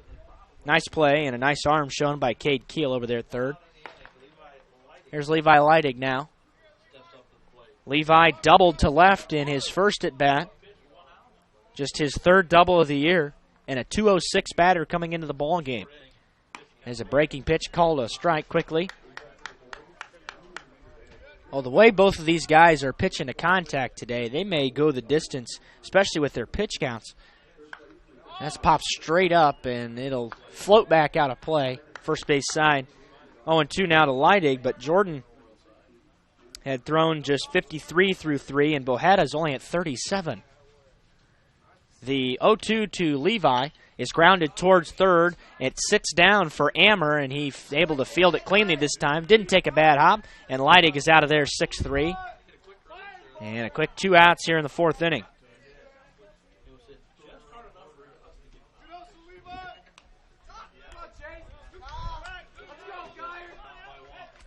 Nice play and a nice arm shown by Cade Keel over there at third. Here's Levi Leidig now. Levi doubled to left in his first at-bat. Just his third double of the year, and a 206 batter coming into the ball game. As a breaking pitch called a strike quickly. Well, the way both of these guys are pitching to contact today, they may go the distance, especially with their pitch counts. That's popped straight up, and it'll float back out of play. First base side. 0-2 now to Leidig, but Jordan had thrown just 53 through 3, and Bohada's only at 37. The 0-2 to Levi is grounded towards third. It sits down for Ammer, and he's able to field it cleanly this time. Didn't take a bad hop, and Leidig is out of there 6-3. And a quick 2 outs here in the fourth inning.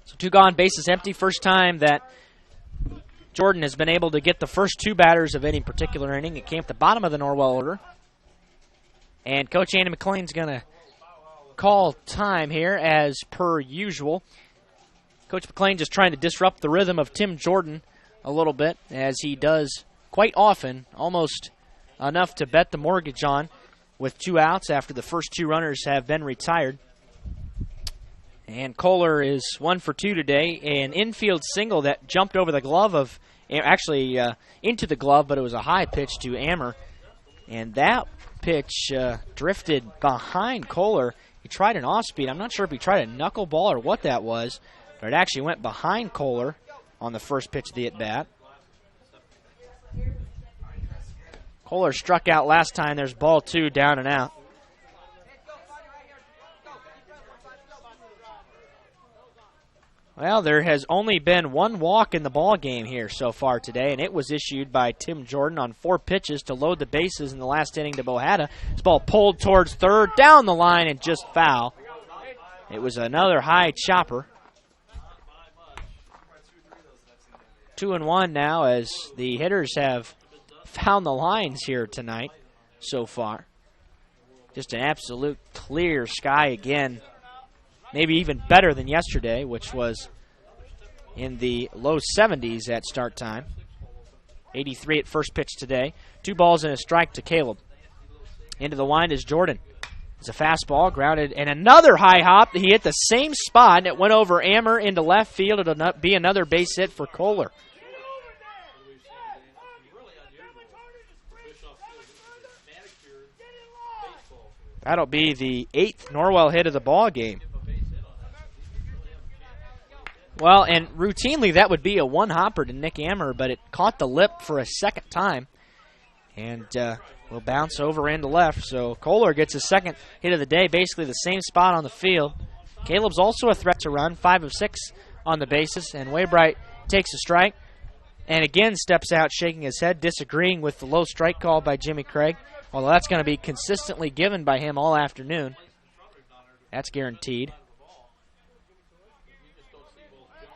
So 2 gone, bases empty. First time that Jordan has been able to get the first 2 batters of any particular inning. It came at the bottom of the Norwell order. And Coach Andy McLean's going to call time here as per usual. Coach McLean just trying to disrupt the rhythm of Tim Jordan a little bit, as he does quite often, almost enough to bet the mortgage on with 2 outs after the first 2 runners have been retired. And Kohler is 1 for 2 today. An infield single that jumped over the glove of, actually into the glove, but it was a high pitch to Ammer. And that pitch drifted behind Kohler. He tried an off-speed. I'm not sure if he tried a knuckleball or what that was, but it actually went behind Kohler on the first pitch of the at-bat. Kohler struck out last time. There's ball 2, down and out. Well, there has only been 1 walk in the ball game here so far today, and it was issued by Tim Jordan on 4 pitches to load the bases in the last inning to Bohada. This ball pulled towards third, down the line, and just foul. It was another high chopper. 2-1 now, as the hitters have found the lines here tonight so far. Just an absolute clear sky again. Maybe even better than yesterday, which was in the low 70s at start time. 83 at first pitch today. 2 balls and a strike to Caleb. Into the wind is Jordan. It's a fastball, grounded, and another high hop. He hit the same spot, and it went over Ammer into left field. It'll be another base hit for Kohler. That'll be the 8th Norwell hit of the ball game. Well, and routinely that would be a 1-hopper to Nick Ammer, but it caught the lip for a second time. And will bounce over into left. So Kohler gets his second hit of the day, basically the same spot on the field. Caleb's also a threat to run, 5 of 6 on the bases. And Waybright takes a strike and again steps out shaking his head, disagreeing with the low strike call by Jimmy Craig. Although that's going to be consistently given by him all afternoon. That's guaranteed.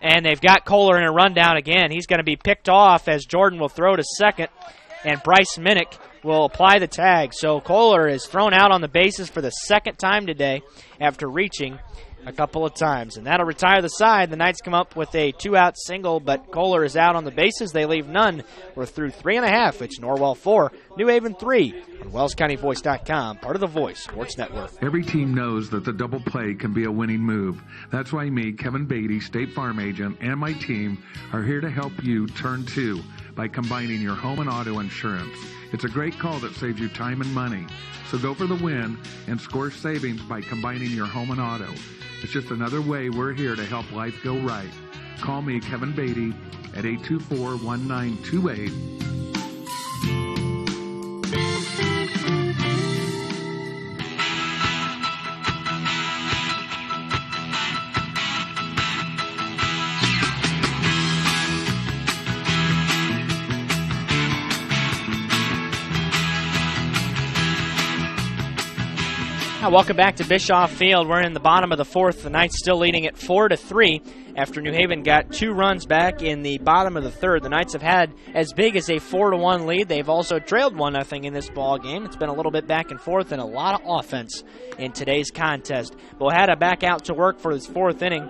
And they've got Kohler in a rundown again. He's going to be picked off as Jordan will throw to second, and Bryce Minnick will apply the tag. So Kohler is thrown out on the bases for the second time today after reaching a couple of times. And that'll retire the side. The Knights come up with a 2-out single, but Kohler is out on the bases. They leave none. We're through 3.5. It's Norwell 4, New Haven 3 on WellsCountyVoice.com, part of the Voice Sports Network.
Every team knows that the double play can be a winning move. That's why me, Kevin Beatty, State Farm Agent, and my team are here to help you turn 2 by combining your home and auto insurance. It's a great call that saves you time and money. So go for the win and score savings by combining your home and auto. It's just another way we're here to help life go right. Call me, Kevin Beatty, at 824-1928.
Welcome back to Bischoff Field. We're in the bottom of the 4th. The Knights still leading at 4-3 after New Haven got 2 runs back in the bottom of the 3rd. The Knights have had as big as a 4-1 lead. They've also trailed 1-0 in this ball game. It's been a little bit back and forth and a lot of offense in today's contest. Bohada back out to work for his 4th inning.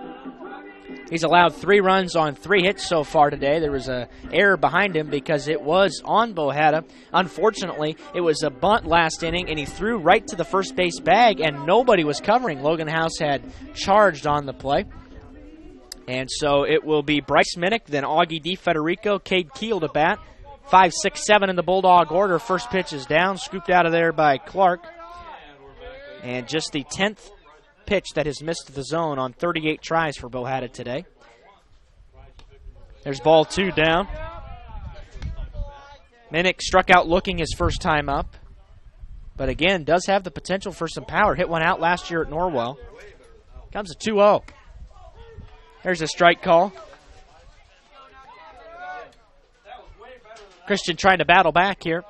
He's allowed 3 runs on 3 hits so far today. There was an error behind him because it was on Bohetta. Unfortunately, it was a bunt last inning, and he threw right to the first base bag, and nobody was covering. Logan House had charged on the play. And so it will be Bryce Minnick, then Augie DiFederico, Cade Keel to bat. 5, 6, 7 in the Bulldog order. First pitch is down, scooped out of there by Clark. And just the 10th pitch that has missed the zone on 38 tries for Bohetta today. There's ball 2 down. Minnick struck out looking his first time up, but again, does have the potential for some power. Hit one out last year at Norwell. Comes a 2-0. There's a strike call. Christian trying to battle back here.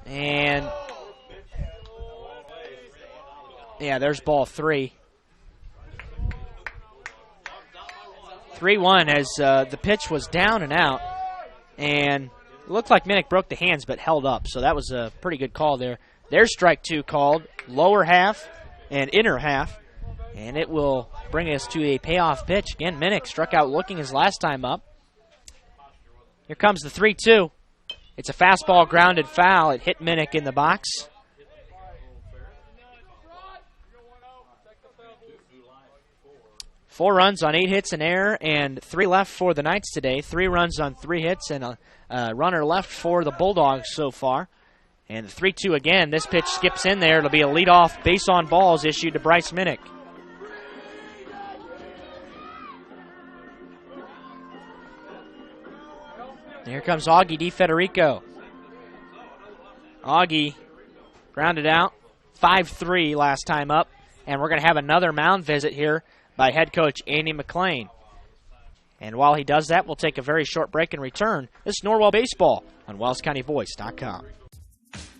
And, yeah, there's ball 3. 3-1 as the pitch was down and out. And it looked like Minnick broke the hands but held up. So that was a pretty good call there. There's strike 2 called. Lower half and inner half. And it will bring us to a payoff pitch. Again, Minnick struck out looking his last time up. Here comes the 3-2. It's a fastball grounded foul. It hit Minnick in the box. Four runs on 8 hits and error, and 3 left for the Knights today. 3 runs on 3 hits, and a runner left for the Bulldogs so far. And the 3-2 again. This pitch skips in there. It'll be a leadoff base on balls issued to Bryce Minnick. Here comes Augie DiFederico. Augie grounded out, 5-3 last time up, and we're going to have another mound visit here by head coach Andy McLean. And while he does that, we'll take a very short break and return. This is Norwell Baseball on WellsCountyVoice.com.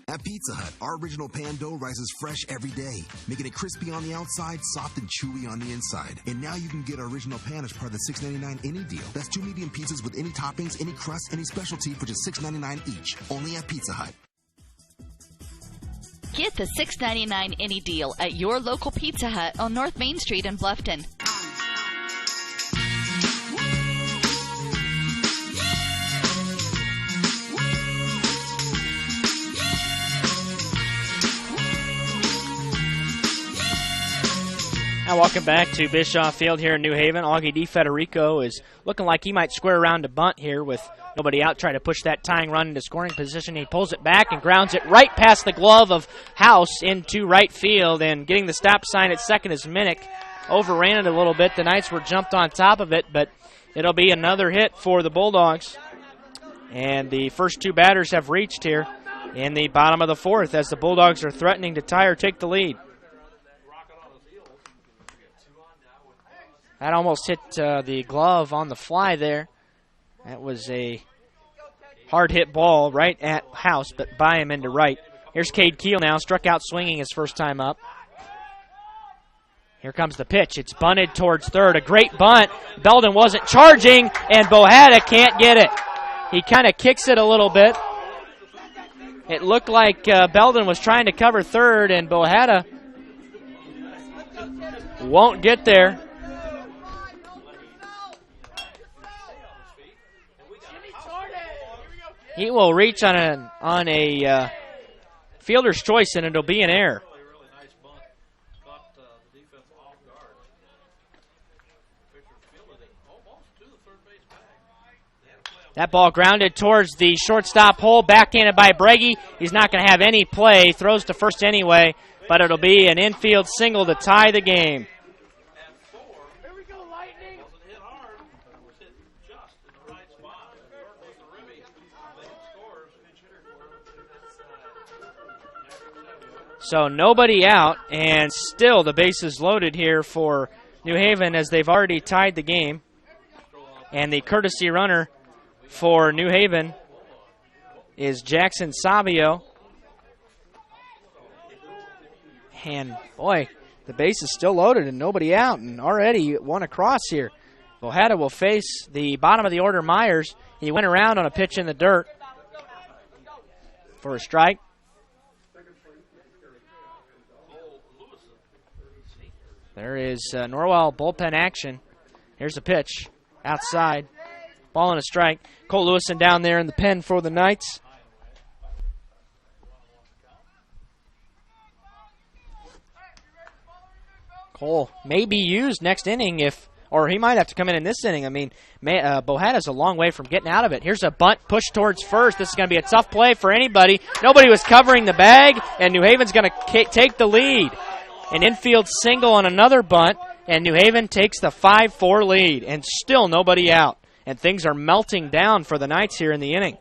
At Pizza Hut, our original pan dough rises fresh every day, making it crispy on the outside, soft and chewy on the inside. And now you can get our original pan as part of the $6.99 any deal. That's 2 medium pizzas with any toppings, any crust, any specialty for just $6.99 each. Only at Pizza Hut.
Get the $6.99 any deal at your local Pizza Hut on North Main Street in Bluffton.
Now welcome back to Bischoff Field here in New Haven. Augie DiFederico is looking like he might square around to bunt here with nobody out, trying to push that tying run into scoring position. He pulls it back and grounds it right past the glove of House into right field. And getting the stop sign at second is Minnick. Overran it a little bit. The Knights were jumped on top of it, but it'll be another hit for the Bulldogs. And the first 2 batters have reached here in the bottom of the 4th as the Bulldogs are threatening to tie or take the lead. That almost hit the glove on the fly there. That was a hard-hit ball right at House, but by him into right. Here's Cade Keel now, struck out swinging his first time up. Here comes the pitch. It's bunted towards third. A great bunt. Belden wasn't charging, and Bohetta can't get it. He kind of kicks it a little bit. It looked like Belden was trying to cover third, and Bohetta won't get there. He will reach on a fielder's choice, and it'll be an error. That ball grounded towards the shortstop hole, backhanded by Breggy. He's not going to have any play. Throws to first anyway, but it'll be an infield single to tie the game. So nobody out, and still the bases loaded here for New Haven as they've already tied the game. And the courtesy runner for New Haven is Jackson Savio. And, boy, the base is still loaded and nobody out, and already one across here. Bohetta will face the bottom of the order, Myers. He went around on a pitch in the dirt for a strike. there is Norwell bullpen action. Here's a pitch outside. Ball and a strike. Cole Lewison down there in the pen for the Knights. Cole may be used next inning or he might have to come in this inning. I mean, Bohada's a long way from getting out of it. Here's a bunt push towards first. This is going to be a tough play for anybody. Nobody was covering the bag, and New Haven's going to take the lead. An infield single on another bunt, and New Haven takes the 5-4 lead, and still nobody out. And things are melting down for the Knights here in the inning.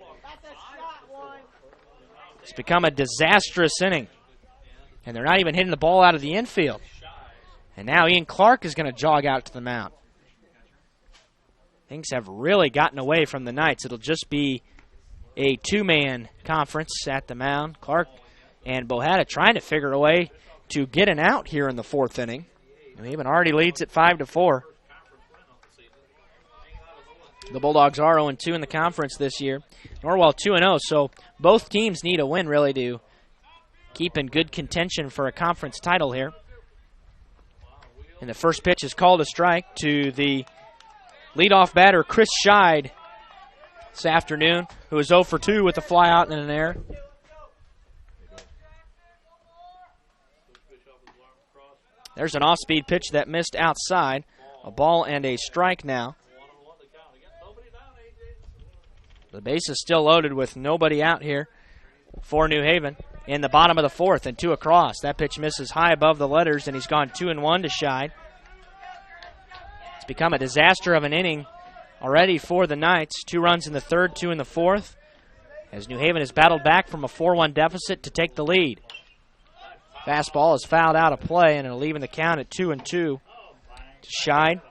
It's become a disastrous inning, and they're not even hitting the ball out of the infield. And now Ian Clark is going to jog out to the mound. Things have really gotten away from the Knights. It'll just be a two-man conference at the mound. Clark and Bohada trying to figure a way to get an out here in the fourth inning. New Haven already leads at 5-4. The Bulldogs are 0-2 in the conference this year. Norwell 2-0, so both teams need a win really to keep in good contention for a conference title here. And the first pitch is called a strike to the leadoff batter, Chris Scheid, this afternoon, who is 0 for 2 with a fly out and an error. There's an off-speed pitch that missed outside. A ball and a strike now. The base is still loaded with nobody out here for New Haven. In the bottom of the fourth and 2 across. That pitch misses high above the letters, and he's gone 2-1 to Scheid. It's become a disaster of an inning already for the Knights. 2 runs in the third, 2 in the fourth, as New Haven has battled back from a 4-1 deficit to take the lead. Fastball is fouled out of play, and it'll leave the count at 2-2 to Scheid.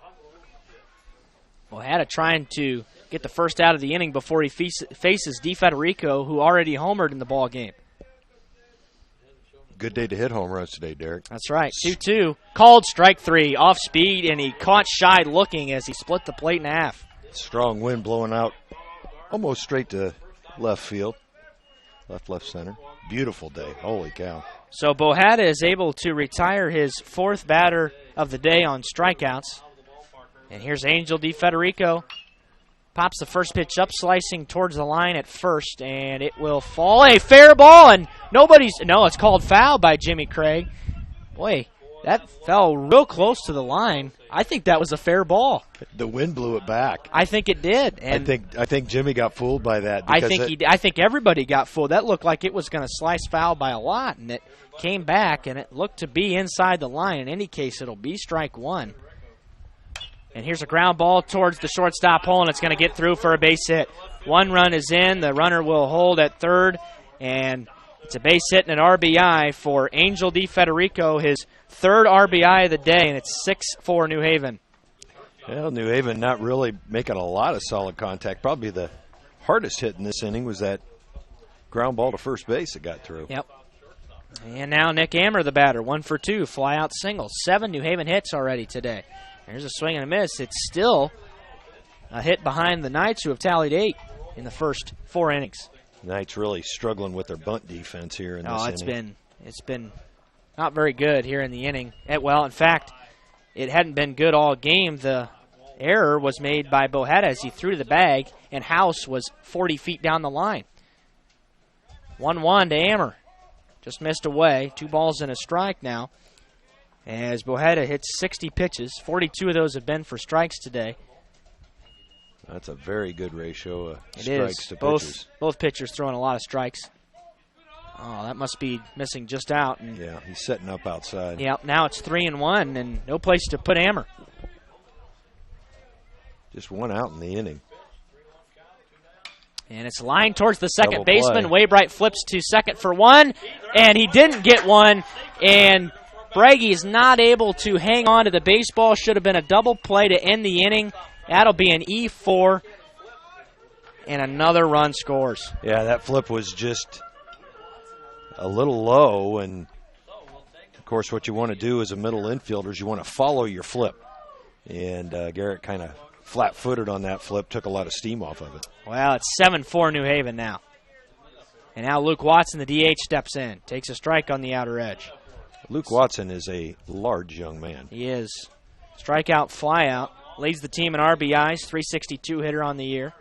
Bohada trying to get the first out of the inning before he faces DeFederico, who already homered in the ball game.
Good day to hit home runs today, Derek.
That's right. 2-2. Called strike 3. Off speed, and he caught Scheid looking as he split the plate in half.
Strong wind blowing out almost straight to left field. Left center. Beautiful day. Holy cow.
So Bohada is able to retire his 4th batter of the day on strikeouts. And here's Angel DeFederico. Pops the first pitch up, slicing towards the line at first, and it will fall. A fair ball, and it's called foul by Jimmy Craig. Boy, that fell real close to the line. I think that was a fair ball.
The wind blew it back.
I think it did. And
I think Jimmy got fooled by that.
I think everybody got fooled. That looked like it was going to slice foul by a lot, and it came back, and it looked to be inside the line. In any case, it'll be strike 1. And here's a ground ball towards the shortstop hole, and it's going to get through for a base hit. 1 run is in. The runner will hold at third, and it's a base hit and an RBI for Angel DeFederico, his 3rd RBI of the day, and it's 6-4 New Haven.
Well, New Haven not really making a lot of solid contact. Probably the hardest hit in this inning was that ground ball to first base that got through.
Yep. And now Nick Ammer, the batter, 1 for 2, fly out single. 7 New Haven hits already today. There's a swing and a miss. It's still a hit behind the Knights, who have tallied 8 in the first 4 innings.
Knights really struggling with their bunt defense here in this inning.
It's been not very good here in the inning. Well, in fact, it hadn't been good all game. The error was made by Bohada as he threw to the bag, and House was 40 feet down the line. 1-1 to Ammer. Just missed away. 2 balls and a strike now. As Bohada hits 60 pitches, 42 of those have been for strikes today.
That's a very good ratio of
it
strikes
is.
to pitches.
Both pitchers throwing a lot of strikes. Oh, that must be missing just out. And
yeah, he's setting up outside.
Yeah, now it's 3-1 and no place to put Ammer.
Just 1 out in the inning.
And it's lined towards the second
Double
baseman.
play.
Waybright flips to second for 1, and he didn't get one. And Braggy is not able to hang on to the baseball. Should have been a double play to end the inning. That'll be an E4, and another run scores.
Yeah, that flip was just a little low, and of course what you want to do as a middle infielder is you want to follow your flip. And Garrett kind of flat-footed on that flip, took a lot of steam off of it.
Well, it's 7-4 New Haven now. And now Luke Watson, the DH, steps in, takes a strike on the outer edge.
Luke Watson is a large young man.
He is. Strikeout, flyout. Leads the team in RBIs, 362 hitter on the year.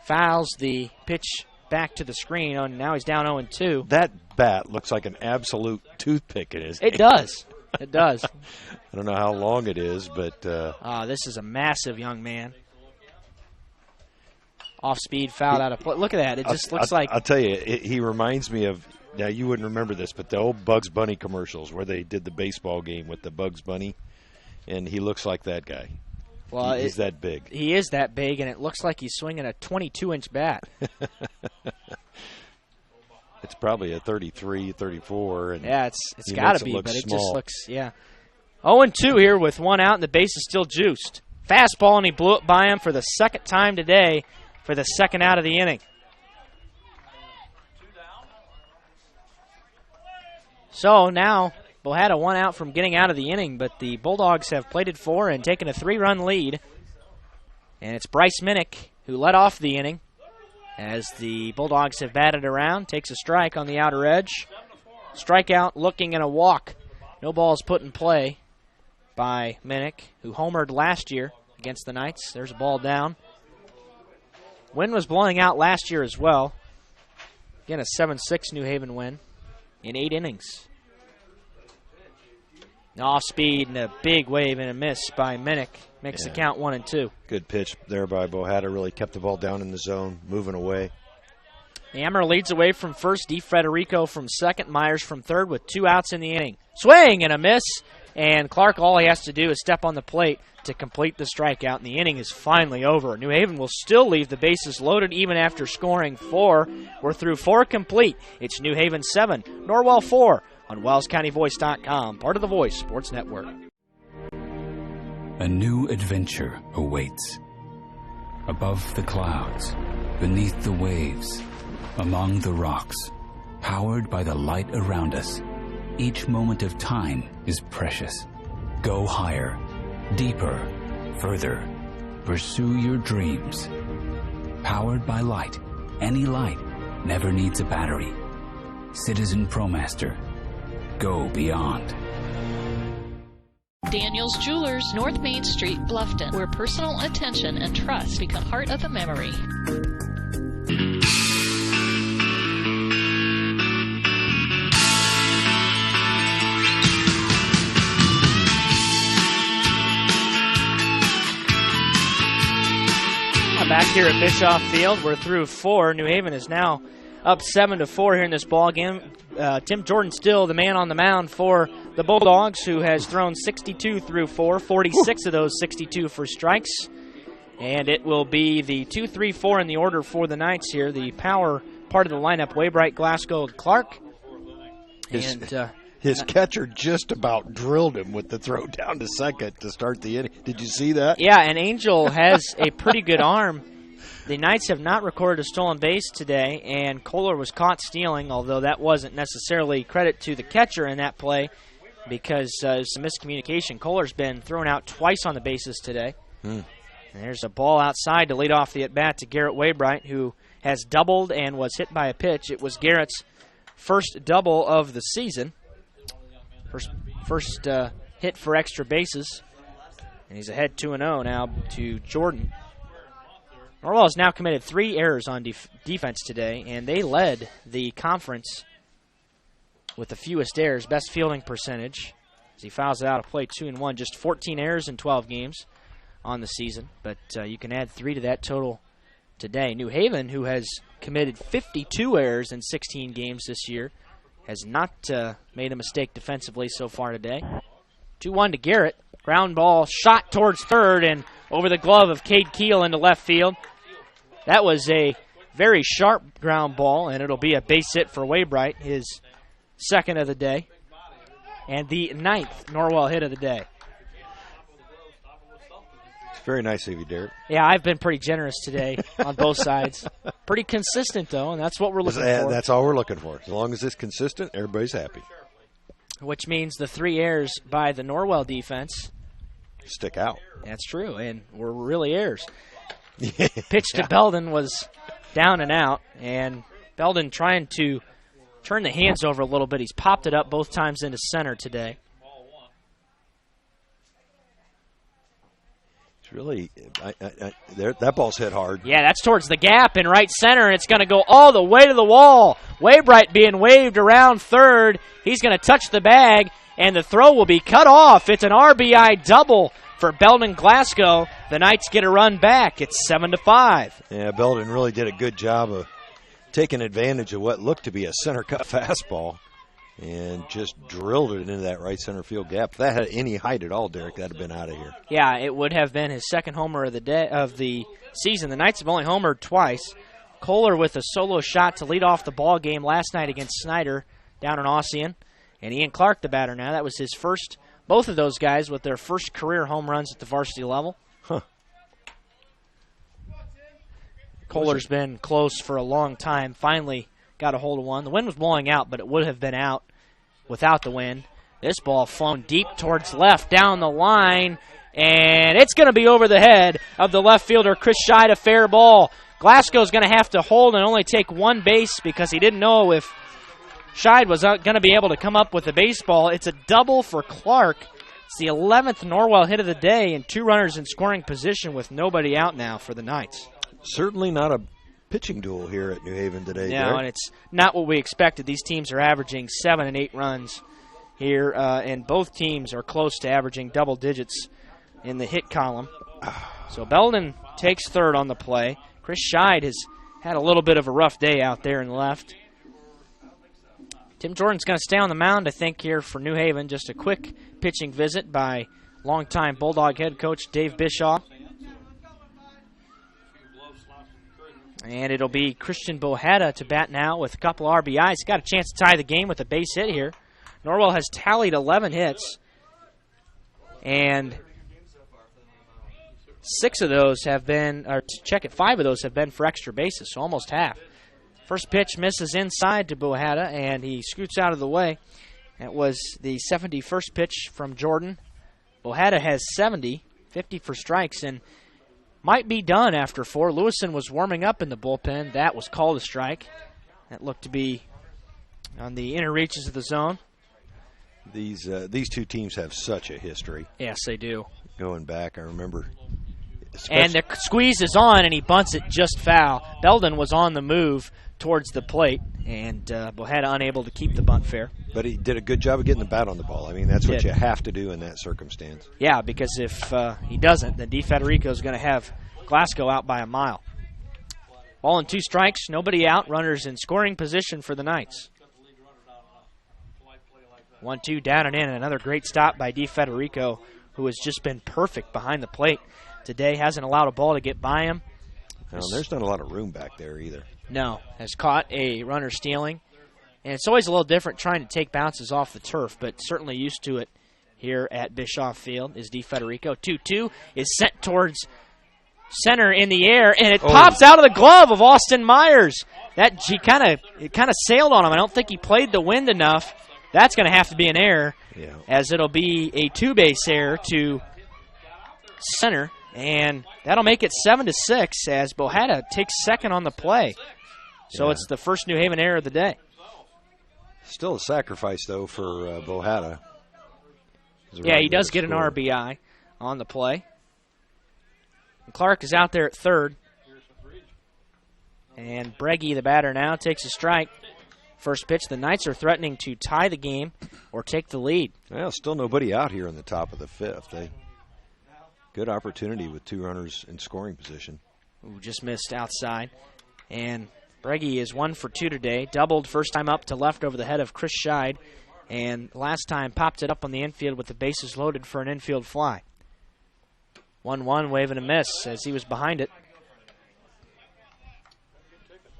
Fouls the pitch back to the screen, and now he's down 0-2.
That bat looks like an absolute toothpick in his hand.
It does. It does.
I don't know how long it is, but...
this is a massive young man. Off-speed, fouled out of play. Look at that. It just looks like...
I'll tell you, he reminds me of... Now, you wouldn't remember this, but the old Bugs Bunny commercials where they did the baseball game with the Bugs Bunny, and he looks like that guy. Well, he's that big.
He is that big, and it looks like he's swinging a 22-inch bat.
It's probably a 33, 34. And
yeah, it's got to be, but it
small.
just looks, yeah. 0-2 here with one out, and the base is still juiced. Fastball, and he blew it by him for the second time today for the second out of the inning. So now, Bo had a one out from getting out of the inning, but the Bulldogs have played it 4 and taken a 3-run lead. And it's Bryce Minnick who led off the inning as the Bulldogs have batted around. Takes a strike on the outer edge. Strikeout, looking, and a walk. No balls put in play by Minnick, who homered last year against the Knights. There's a ball down. Wind was blowing out last year as well. Again, a 7-6 New Haven win in 8 innings. Off speed and a big wave and a miss by Minnick. Makes the count 1-2.
Good pitch there by Bohata. Really kept the ball down in the zone, moving away.
Hammer leads away from first. DeFrederico from second. Myers from third with 2 outs in the inning. Swing and a miss. And Clark, all he has to do is step on the plate to complete the strikeout, and the inning is finally over. New Haven will still leave the bases loaded even after scoring 4. We're through 4 complete. It's New Haven 7, Norwell 4 on WellsCountyVoice.com, part of the Voice Sports Network.
A new adventure awaits. Above the clouds, beneath the waves, among the rocks, powered by the light around us. Each moment of time is precious. Go higher, deeper, further. Pursue your dreams. Powered by light. Any light never needs a battery. Citizen ProMaster. Go beyond.
Daniel's Jewelers, North Main Street, Bluffton, where personal attention and trust become part of the memory.
Back here at Bischoff Field, we're through 4. New Haven is now up 7-4 here in this ball game. Tim Jordan still the man on the mound for the Bulldogs, who has thrown 62 through 4, 46 of those 62 for strikes. And it will be the 2-3-4 in the order for the Knights here. The power part of the lineup, Waybright, Glasgow, and Clark.
His catcher just about drilled him with the throw down to second to start the inning. Did you see that?
Yeah, and Angel has a pretty good arm. The Knights have not recorded a stolen base today, and Kohler was caught stealing, although that wasn't necessarily credit to the catcher in that play because some miscommunication. Kohler's been thrown out twice on the bases today. And there's a ball outside to lead off the at-bat to Garrett Waybright, who has doubled and was hit by a pitch. It was Garrett's first double of the season. First hit for extra bases, and he's ahead 2-0 now to Jordan. Norwell has now committed 3 errors on defense today, and they led the conference with the fewest errors, best fielding percentage, as he fouls it out of play 2-1. Just 14 errors in 12 games on the season, but you can add 3 to that total today. New Haven, who has committed 52 errors in 16 games this year, has not made a mistake defensively so far today. 2-1 to Garrett. Ground ball shot towards third and over the glove of Cade Keel into left field. That was a very sharp ground ball, and it'll be a base hit for Waybright, his second of the day, and the 9th Norwell hit of the day.
It's very nice of you, Derek.
Yeah, I've been pretty generous today on both sides. Pretty consistent, though, and that's what we're looking for.
That's all we're looking for. As long as it's consistent, everybody's happy. Which
means the 3 errors by the Norwell defense
stick out.
That's true, and were really errors. Pitch to Belden was down and out, and Belden trying to turned the hands over a little bit. He's popped it up both times into center today.
It's really, that ball's hit hard.
Yeah, that's towards the gap in right center, and it's going to go all the way to the wall. Waybright being waved around third. He's going to touch the bag, and the throw will be cut off. It's an RBI double for Belden Glasgow. The Knights get a run back. It's 7-5.
Yeah, Belden really did a good job of taking advantage of what looked to be a center cut fastball and just drilled it into that right center field gap. If that had any height at all, Derek, that would have been out of here.
Yeah, it would have been his second homer of the season. The Knights have only homered twice. Kohler with a solo shot to lead off the ball game last night against Snyder down in Ossian. And Ian Clark, the batter now. That was his first, both of those guys with their first career home runs at the varsity level.
Huh.
Kohler's been close for a long time. Finally got a hold of one. The wind was blowing out, but it would have been out without the wind. This ball flown deep towards left down the line, and it's going to be over the head of the left fielder, Chris Scheid, a fair ball. Glasgow's going to have to hold and only take one base because he didn't know if Scheid was going to be able to come up with the baseball. It's a double for Clark. It's the 11th Norwell hit of the day, and 2 runners in scoring position with nobody out now for the Knights.
Certainly not a pitching duel here at New Haven today.
No, and it's not what we expected. These teams are averaging 7 and 8 runs here, and both teams are close to averaging double digits in the hit column. So Belden takes third on the play. Chris Scheid has had a little bit of a rough day out there in left. Tim Jordan's going to stay on the mound, I think, here for New Haven. Just a quick pitching visit by longtime Bulldog head coach Dave Bischoff. And it'll be Christian Bohetta to bat now with a couple RBIs. He's got a chance to tie the game with a base hit here. Norwell has tallied 11 hits, and 5 of those have been for extra bases, so almost half. First pitch misses inside to Bohetta, and he scoots out of the way. That was the 71st pitch from Jordan. Bohetta has 50 for strikes, and might be done after 4. Lewison was warming up in the bullpen. That was called a strike. That looked to be on the inner reaches of the zone.
These 2 teams have such a history.
Yes, they do.
Going back, I remember.
And the squeeze is on, and he bunts it just foul. Belden was on the move towards the plate, and Bohetta unable to keep the bunt fair.
But he did a good job of getting the bat on the ball. I mean, that's what you have to do in that circumstance.
Yeah, because if he doesn't, then DeFederico's going to have Glasgow out by a mile. Ball and 2 strikes, nobody out, runners in scoring position for the Knights. 1-2 down and in. Another great stop by DeFederico, who has just been perfect behind the plate today. Hasn't allowed a ball to get by him.
No, there's not a lot of room back there either.
No, has caught a runner stealing. And it's always a little different trying to take bounces off the turf, but certainly used to it here at Bischoff Field is DeFederico. 2-2 is sent towards center in the air, and it pops out of the glove of Austin Myers. It kind of sailed on him. I don't think he played the wind enough. That's going to have to be an error, as it'll be a 2-base error to center, and that'll make it 7-6 as Bohetta takes second on the play. So it's the first New Haven error of the day.
Still a sacrifice, though, for Bohetta.
Yeah, he does get an RBI on the play. And Clark is out there at third. And Breggy, the batter now, takes a strike. First pitch, the Knights are threatening to tie the game or take the lead.
Well, still nobody out here in the top of the 5th. Good opportunity with 2 runners in scoring position.
Ooh, just missed outside. And Breggy is 1 for 2 today. Doubled first time up to left over the head of Chris Scheid. And last time popped it up on the infield with the bases loaded for an infield fly. 1-1, wave and a miss as he was behind it.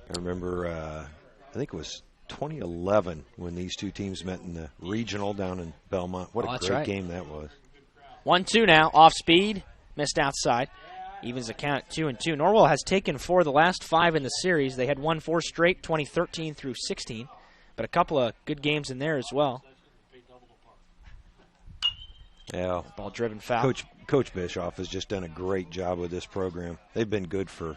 I remember, I think it was 2011 when these 2 teams met in the regional down in Belmont. What a great game that was.
1-2 now, off speed, missed outside. Evens the count at 2-2. Norwell has taken 4 of the last 5 in the series. They had won 4 straight, 2013 through 16, but a couple of good games in there as well.
Yeah,
ball-driven foul.
Coach Bischoff has just done a great job with this program. They've been good for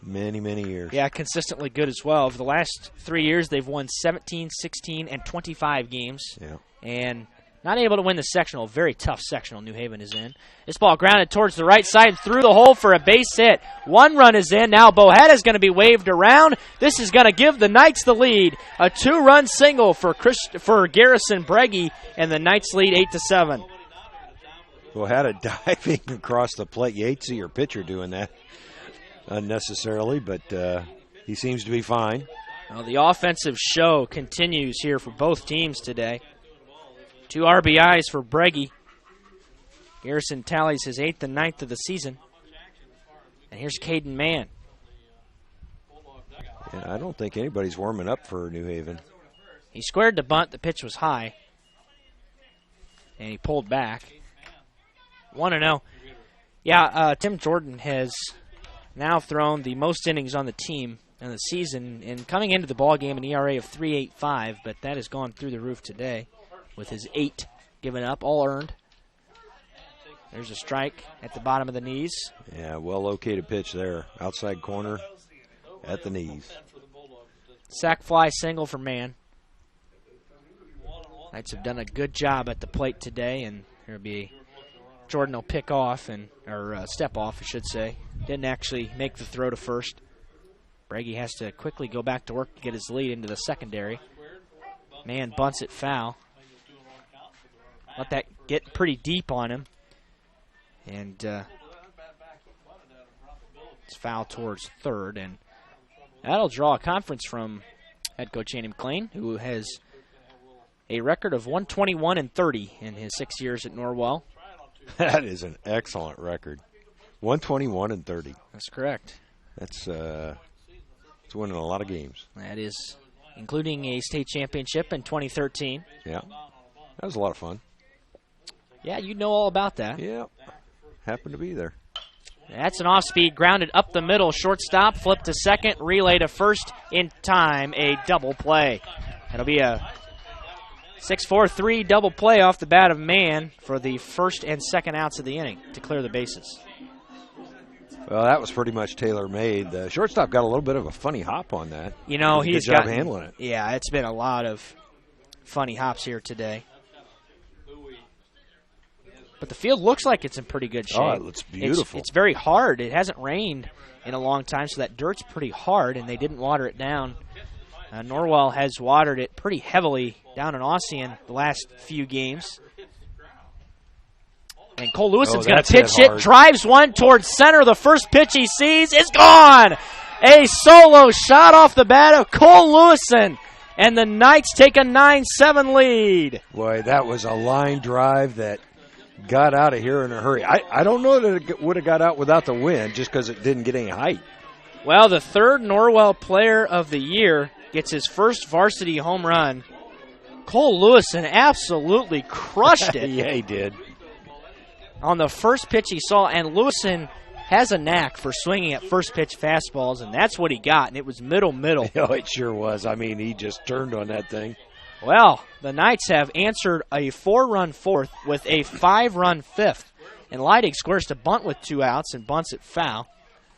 Many, many years.
Yeah, consistently good as well. Over the last 3 years, they've won 17, 16, and 25 games.
Yeah. And
not able to win the sectional. Very tough sectional New Haven is in. This ball grounded towards the right side and through the hole for a base hit. 1 run is in. Now Bohetta is going to be waved around. This is going to give the Knights the lead. A 2-run single for Garrison Breggy, and the Knights lead 8-7.
Bohetta diving across the plate. You hate to see your pitcher doing that unnecessarily, but he seems to be fine.
Well, the offensive show continues here for both teams today. 2 RBIs for Breggy. Garrison tallies his 8th and 9th of the season. And here's Caden Mann.
Yeah, I don't think anybody's warming up for New Haven.
He squared the bunt. The pitch was high. And he pulled back. 1-0. Yeah, Tim Jordan has now thrown the most innings on the team in the season, and coming into the ball game an ERA of 3.85, but that has gone through the roof today with his 8 given up, all earned. There's a strike at the bottom of the knees.
Yeah, well-located pitch there. Outside corner at the knees.
Sac fly single for Mann. Knights have done a good job at the plate today, and there'll be Jordan will pick off, or step off, I should say. Didn't actually make the throw to first. Breggy has to quickly go back to work to get his lead into the secondary. Mann bunts it foul. Let that get pretty deep on him. And it's foul towards third. And that'll draw a conference from head coach Andy McLean, who has a record of 121-30 in his 6 years at Norwell.
That is an excellent record. 121-30.
That's correct.
That's winning a lot of games.
That is, including a state championship in 2013.
Yeah. That was a lot of fun.
Yeah, you know all about that.
Yeah. Happened to be there.
That's an off-speed, grounded up the middle, shortstop, flip to second, relay to first in time, a double play. That'll be a 6-4-3 double play off the bat of Mann for the first and second outs of the inning to clear the bases.
Well, that was pretty much tailor-made. The shortstop got a little bit of a funny hop on that.
You know, he's
got handling it.
Yeah, it's been a lot of funny hops here today. But the field looks like it's in pretty good shape.
Oh, it looks beautiful.
It's very hard. It hasn't rained in a long time, so that dirt's pretty hard, and they didn't water it down. Norwell has watered it pretty heavily down in Ossian the last few games. And Cole Lewison's going to pitch it, drives one towards center. The first pitch he sees is gone. A solo shot off the bat of Cole Lewison, and the Knights take a 9-7 lead.
Boy, that was a line drive that got out of here in a hurry. I don't know that it would have got out without the wind just because it didn't get any height.
Well, the third Norwell Player of the Year gets his first varsity home run. Cole Lewison absolutely crushed it.
Yeah, he did.
On the first pitch he saw, and Lewison has a knack for swinging at first pitch fastballs, and that's what he got, and it was middle.
Oh, it sure was. I mean, he just turned on that thing.
Well, the Knights have answered a 4-run fourth with a 5-run fifth, and Leidig squares to bunt with 2 outs and bunts it foul.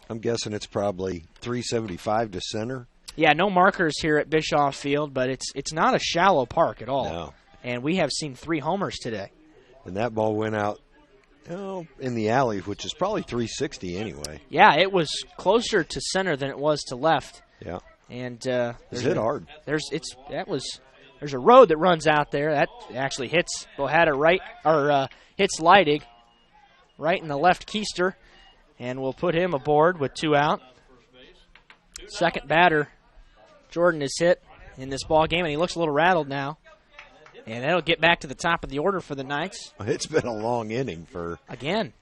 I'm guessing it's probably 375 to center.
Yeah, no markers here at Bischoff Field, but it's not a shallow park at all.
No.
And we have seen 3 homers today.
And that ball went out in the alley, which is probably 360 anyway.
Yeah, it was closer to center than it was to left.
Yeah.
And
it's hit hard.
There's a road that runs out there that actually hits Bohetta right, or hits Leidig right in the left keister, and we'll put him aboard with 2 out. Second batter, Jordan is hit in this ball game, and he looks a little rattled now. And that'll get back to the top of the order for the Knights.
It's been a long inning for
again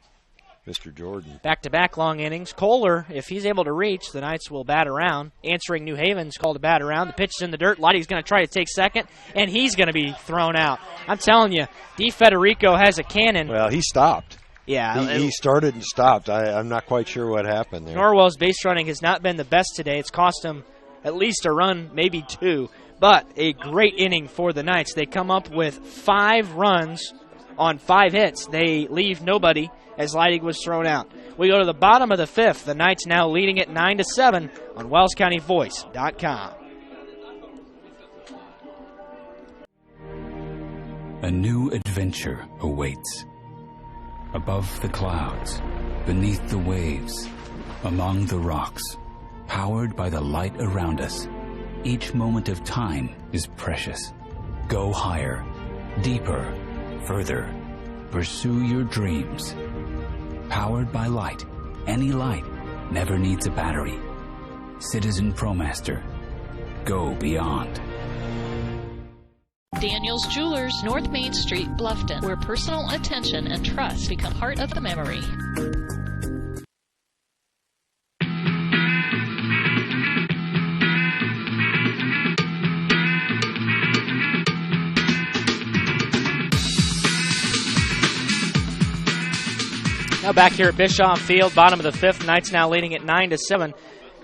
Mr. Jordan.
Back-to-back long innings. Kohler, if he's able to reach, the Knights will bat around. Answering New Haven's call to bat around. The pitch is in the dirt. Leidig's going to try to take second, and he's going to be thrown out. I'm telling you, DeFederico has a cannon.
Well, he stopped.
Yeah.
He started and stopped. I'm not quite sure what happened there.
Norwell's base running has not been the best today. It's cost him at least a run, maybe 2. But a great inning for the Knights. They come up with 5 runs on 5 hits. They leave nobody as Leidig was thrown out. We go to the bottom of the 5th. The Knights now leading at 9-7 on WellsCountyVoice.com.
A new adventure awaits. Above the clouds, beneath the waves, among the rocks, powered by the light around us. Each moment of time is precious. Go higher, deeper, further. Pursue your dreams. Powered by light. Any light never needs a battery. Citizen ProMaster. Go beyond.
Daniel's Jewelers, North Main Street, Bluffton, where personal attention and trust become part of the memory.
Now back here at Bischoff Field, bottom of the 5th. Knights now leading at 9-7.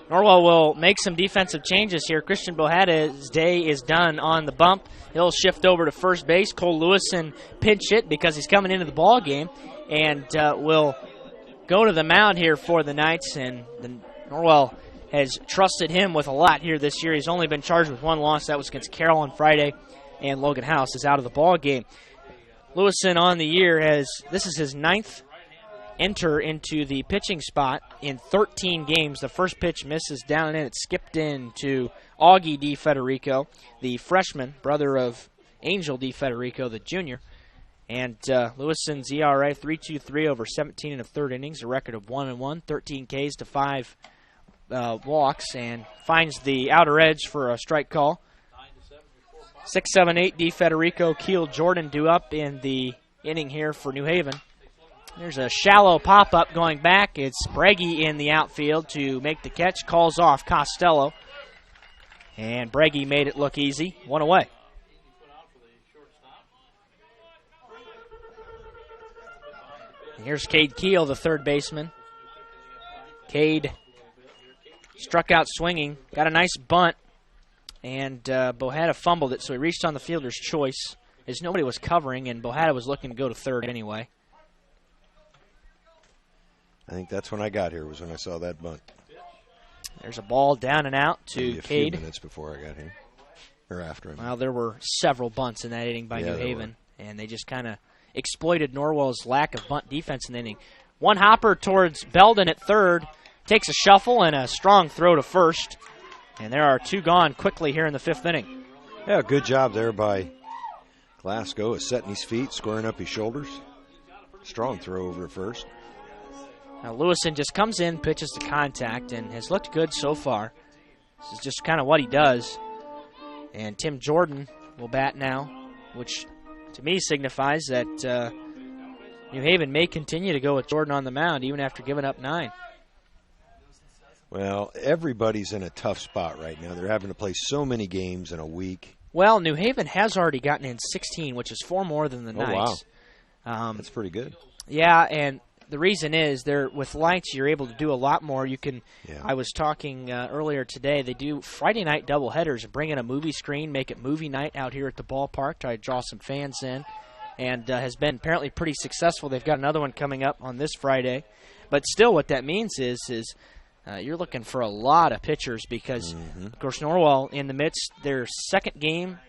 Norwell will make some defensive changes here. Christian Bohada's day is done on the bump. He'll shift over to first base. Cole Lewison pinch hit because he's coming into the ball game, and will go to the mound here for the Knights. And Norwell has trusted him with a lot here this year. He's only been charged with 1 loss. That was against Carroll on Friday, and Logan House is out of the ball game. Lewison on the year this is his 9th enter into the pitching spot in 13 games. The first pitch misses down and in. It skipped in to Augie DiFederico, the freshman, brother of Angel DiFederico, the junior. And Lewison's ERA 3.23 over 17 and a third innings, a record of 1-1, 13 Ks to 5 walks, and finds the outer edge for a strike call. 6-7-8 DiFederico keeled Jordan due up in the inning here for New Haven. There's a shallow pop-up going back. It's Breggy in the outfield to make the catch. Calls off Costello. And Breggy made it look easy. 1 away. And here's Cade Keel, the third baseman. Cade struck out swinging. Got a nice bunt. And Bohada fumbled it, so he reached on the fielder's choice as nobody was covering, and Bohada was looking to go to third anyway.
I think that's when I got here, was when I saw that bunt.
There's a ball down and out to
Maybe
Cade.
A few minutes before I got here. Or after him.
Well, there were several bunts in that inning by New Haven, and they just kind of exploited Norwell's lack of bunt defense in the inning. One hopper towards Belden at third, takes a shuffle and a strong throw to first, and there are 2 gone quickly here in the 5th inning.
Yeah, good job there by Glasgow, is setting his feet, squaring up his shoulders. Strong throw over at first.
Now Lewison just comes in, pitches to contact, and has looked good so far. This is just kind of what he does. And Tim Jordan will bat now, which to me signifies that New Haven may continue to go with Jordan on the mound even after giving up 9.
Well, everybody's in a tough spot right now. They're having to play so many games in a week.
Well, New Haven has already gotten in 16, which is 4 more than the Knights.
Wow. That's pretty good.
Yeah, and the reason is with lights you're able to do a lot more. You can. Yeah. I was talking earlier today. They do Friday night doubleheaders, bring in a movie screen, make it movie night out here at the ballpark, try to draw some fans in, and has been apparently pretty successful. They've got another one coming up on this Friday, but still, what that means is you're looking for a lot of pitchers because, of course, Norwell in the midst their second game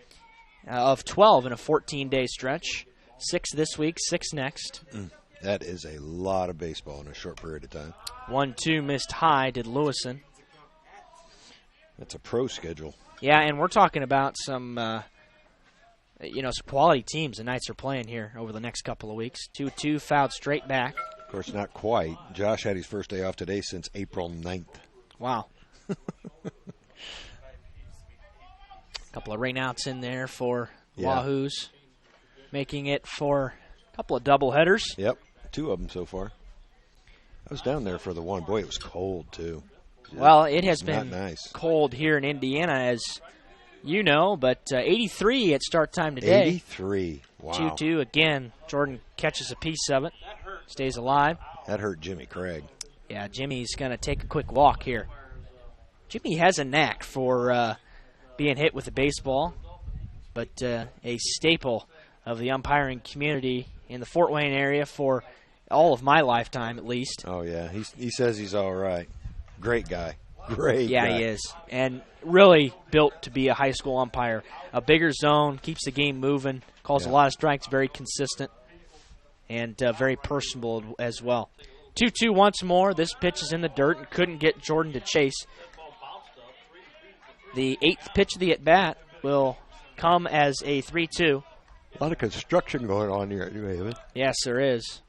of 12 in a 14-day stretch, 6 this week, 6 next.
That is a lot of baseball in a short period of time.
1-2 missed high, did Lewison.
That's a pro schedule.
Yeah, and we're talking about some, some quality teams the Knights are playing here over the next couple of weeks. 2-2 fouled straight back.
Of course, not quite. Josh had his first day off today since April 9th.
Wow. Couple of rainouts in there for Wahoos, making it for a couple of doubleheaders.
Yep. 2 of them so far. I was down there for the one. Boy, it was cold, too.
Well, it has been
nice.
Cold here in Indiana, as you know, but 83 at start time today.
83. Wow.
2-2 again. Jordan catches a piece of it. Stays alive.
That hurt Jimmy Craig.
Yeah, Jimmy's going to take a quick walk here. Jimmy has a knack for being hit with a baseball, but a staple of the umpiring community in the Fort Wayne area for all of my lifetime, at least.
Oh, yeah. He says he's all right. Great guy. Great guy.
Yeah, he is. And really built to be a high school umpire. A bigger zone, keeps the game moving, calls a lot of strikes, very consistent, and very personable as well. 2-2 once more. This pitch is in the dirt and couldn't get Jordan to chase. The 8th pitch of the at-bat will come as a 3-2.
A lot of construction going on here at New Haven.
Yes, there is.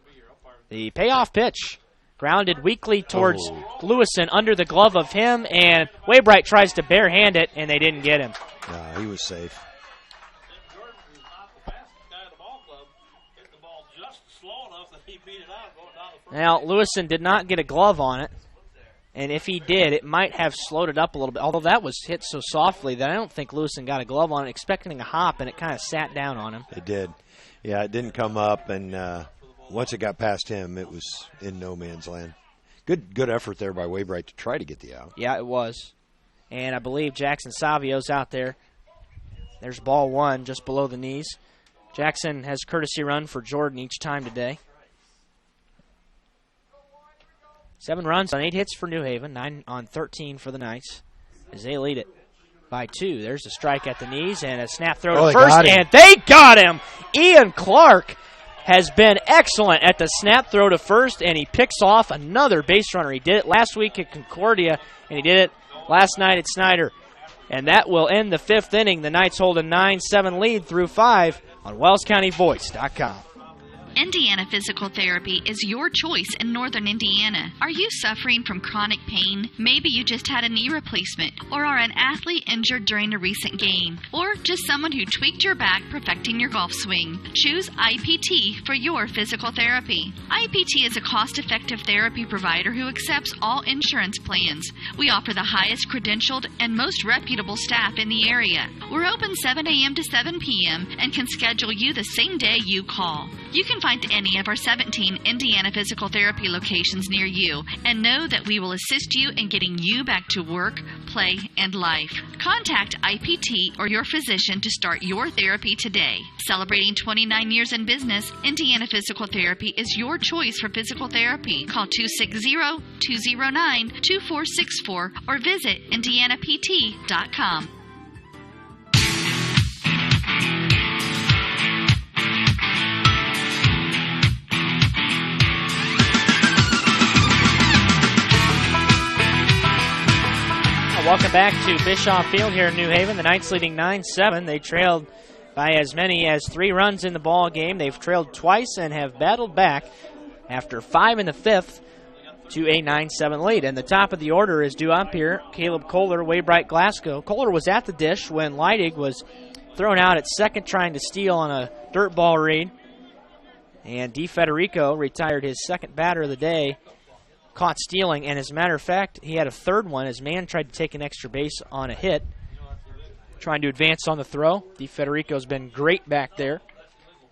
The payoff pitch grounded weakly towards Lewison under the glove of him, and Waybright tries to barehand it, and they didn't get him.
No, he was safe.
Now, Lewison did not get a glove on it, and if he did, it might have slowed it up a little bit, although that was hit so softly that I don't think Lewison got a glove on it, expecting a hop, and it kind of sat down on him.
It did. Yeah, it didn't come up, and once it got past him, it was in no man's land. Good effort there by Waybright to try to get the out.
Yeah, it was. And I believe Jackson Savio's out there. There's ball 1 just below the knees. Jackson has courtesy run for Jordan each time today. 7 runs on 8 hits for New Haven, 9 on 13 for the Knights, as they lead it by 2. There's a strike at the knees and a snap throw to first, and they got him! Ian Clark has been excellent at the snap throw to first, and he picks off another base runner. He did it last week at Concordia, and he did it last night at Snyder. And that will end the 5th inning. The Knights hold a 9-7 lead through 5 on WellsCountyVoice.com.
Indiana Physical Therapy is your choice in northern Indiana. Are you suffering from chronic pain? Maybe you just had a knee replacement, or are an athlete injured during a recent game, or just someone who tweaked your back perfecting your golf swing. Choose IPT for your physical therapy. IPT is a cost-effective therapy provider who accepts all insurance plans. We offer the highest credentialed and most reputable staff in the area. We're open 7 a.m. to 7 p.m. and can schedule you the same day you call. You can find any of our 17 Indiana Physical Therapy locations near you and know that we will assist you in getting you back to work, play, and life. Contact IPT or your physician to start your therapy today. Celebrating 29 years in business, Indiana Physical Therapy is your choice for physical therapy. Call 260-209-2464 or visit indianapt.com.
Welcome back to Bischoff Field here in New Haven. The Knights leading 9-7. They trailed by as many as 3 runs in the ball game. They've trailed twice and have battled back after 5 in the 5th to a 9-7 lead. And the top of the order is due up here. Caleb Kohler, Waybright, Glasgow. Kohler was at the dish when Leidig was thrown out at second trying to steal on a dirt ball read. And DeFederico retired his second batter of the day, caught stealing, and as a matter of fact, he had a third one. His man tried to take an extra base on a hit, trying to advance on the throw. DeFederico's been great back there.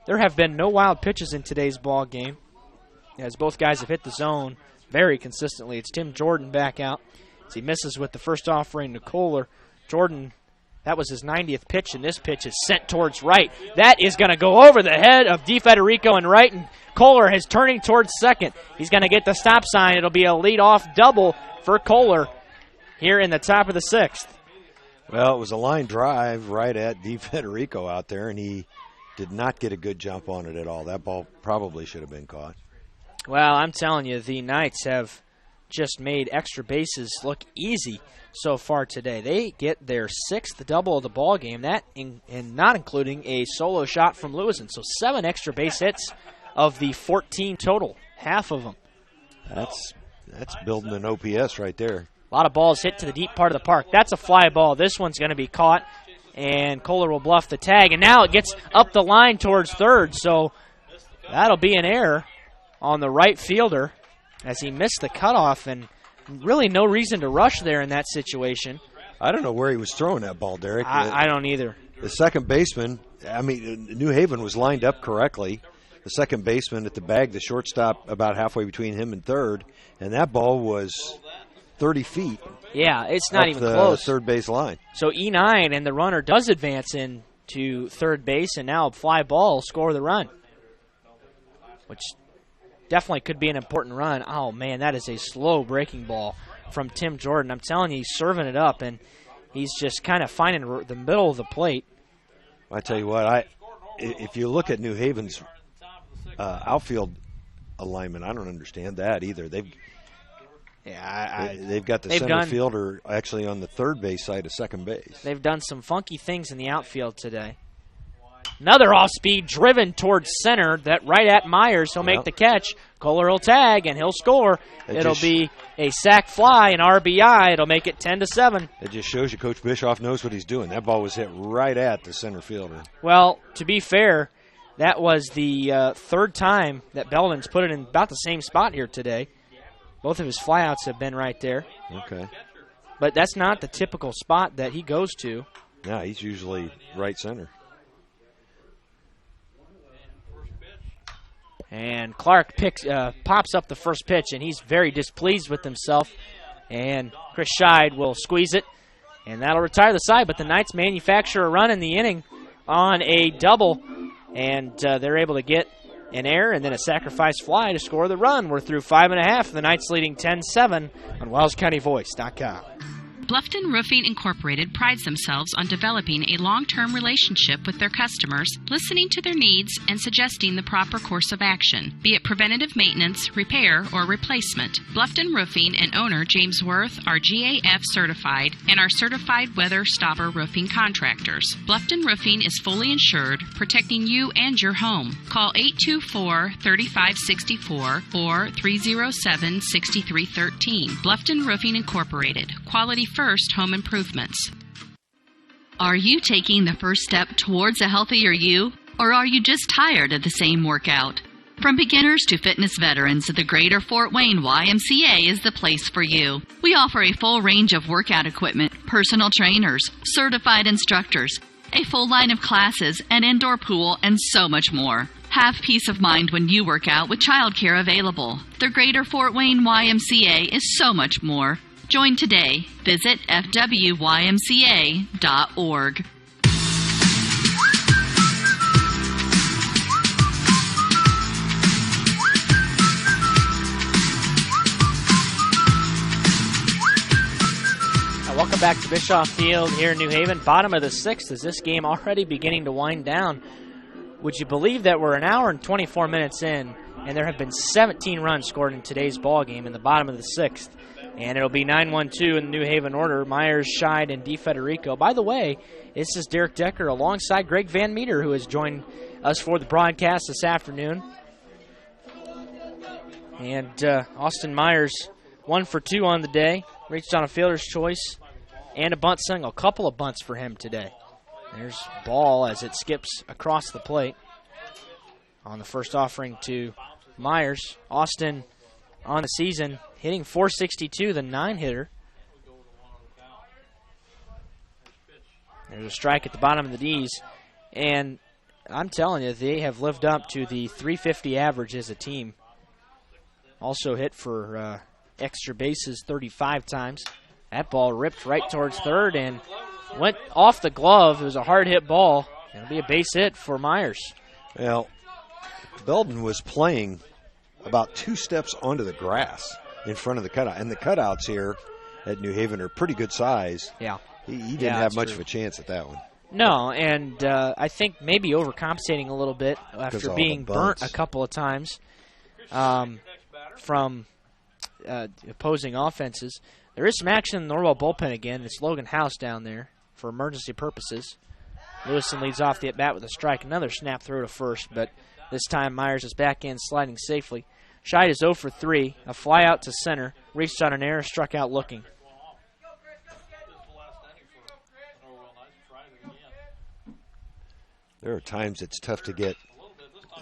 There have been no wild pitches in today's ball game, as both guys have hit the zone very consistently. It's Tim Jordan back out as he misses with the first offering to Kohler. Jordan, that was his 90th pitch, and this pitch is sent towards right. That is going to go over the head of DeFederico and right, and Kohler is turning towards second. He's going to get the stop sign. It'll be a leadoff double for Kohler here in the top of the 6th.
Well, it was a line drive right at DeFederico out there, and he did not get a good jump on it at all. That ball probably should have been caught.
Well, I'm telling you, the Knights have just made extra bases look easy so far today. They get their 6th double of the ball game, and not including a solo shot from Lewison. So 7 extra base hits of the 14 total, half of them.
That's building an OPS right there.
A lot of balls hit to the deep part of the park. That's a fly ball. This one's going to be caught, and Kohler will bluff the tag. And now it gets up the line towards third, so that'll be an error on the right fielder as he missed the cutoff, and really no reason to rush there in that situation.
I don't know where he was throwing that ball, Derek.
I don't either.
The second baseman, New Haven was lined up correctly. The second baseman at the bag, the shortstop about halfway between him and third, and that ball was 30 feet.
Yeah, it's not even
the
close.
Third base line.
So E9, and the runner does advance into third base, and now a fly ball will score the run. which definitely could be an important run. Oh, man, that is a slow breaking ball from Tim Jordan. I'm telling you, he's serving it up, and he's just kind of finding the middle of the plate.
I tell you what, if you look at New Haven's outfield alignment, I don't understand that either. They've got the center fielder actually on the third base side of second base.
They've done some funky things in the outfield today. Another off-speed driven towards center, that right at Myers. He'll make the catch. Kohler will tag, and he'll score. It'll be a sac fly, an RBI. It'll make it 10-7.
It just shows you Coach Bischoff knows what he's doing. That ball was hit right at the center fielder.
Well, to be fair, that was the third time that Belden's put it in about the same spot here today. Both of his flyouts have been right there.
Okay.
But that's not the typical spot that he goes to.
Yeah, he's usually right center.
And Clark pops up the first pitch, and he's very displeased with himself. And Chris Scheid will squeeze it, and that'll retire the side. But the Knights manufacture a run in the inning on a double, and they're able to get an error and then a sacrifice fly to score the run. We're through 5.5. The Knights leading 10-7 on WellsCountyVoice.com.
Bluffton Roofing Incorporated prides themselves on developing a long-term relationship with their customers, listening to their needs, and suggesting the proper course of action, be it preventative maintenance, repair, or replacement. Bluffton Roofing and owner James Worth are GAF certified and are certified weather stopper roofing contractors. Bluffton Roofing is fully insured, protecting you and your home. Call 824-3564 or 307-6313. Bluffton Roofing Incorporated. Quality first home improvements. Are you taking the first step towards a healthier you, or are you just tired of the same workout? From beginners to fitness veterans, the Greater Fort Wayne YMCA is the place for you. We offer a full range of workout equipment, personal trainers, certified instructors, a full line of classes, an indoor pool, and so much more. Have peace of mind when you work out with childcare available. The Greater Fort Wayne YMCA is so much more. Join today. Visit fwymca.org.
Welcome back to Bischoff Field here in New Haven. Bottom of the sixth. Is this game already beginning to wind down? Would you believe that we're an hour and 24 minutes in, and there have been 17 runs scored in today's ball game in the bottom of the sixth? And it'll be 9-1-2 in the New Haven order. Myers, Scheid, and DeFederico. By the way, this is Derek Decker alongside Greg Van Meter, who has joined us for the broadcast this afternoon. And Austin Myers, 1 for 2 on the day. Reached on a fielder's choice and a bunt single. A couple of bunts for him today. There's ball as it skips across the plate on the first offering to Myers. Austin on the season hitting .462, the 9-hitter. There's a strike at the bottom of the D's. And I'm telling you, they have lived up to the .350 average as a team. Also hit for extra bases 35 times. That ball ripped right towards third and went off the glove. It was a hard-hit ball. It'll be a base hit for Myers.
Well, Belden was playing about 2 steps onto the grass in front of the cutout. And the cutouts here at New Haven are pretty good size.
Yeah.
He didn't have much of a chance at that one.
No, and I think maybe overcompensating a little bit after being burnt a couple of times from opposing offenses. There is some action in the Norwell bullpen again. It's Logan House down there for emergency purposes. Lewison leads off the at-bat with a strike. Another snap throw to first, but this time Myers is back in, sliding safely. Scheid is 0 for 3. A fly out to center. Reached on an error, struck out looking.
There are times it's tough to get.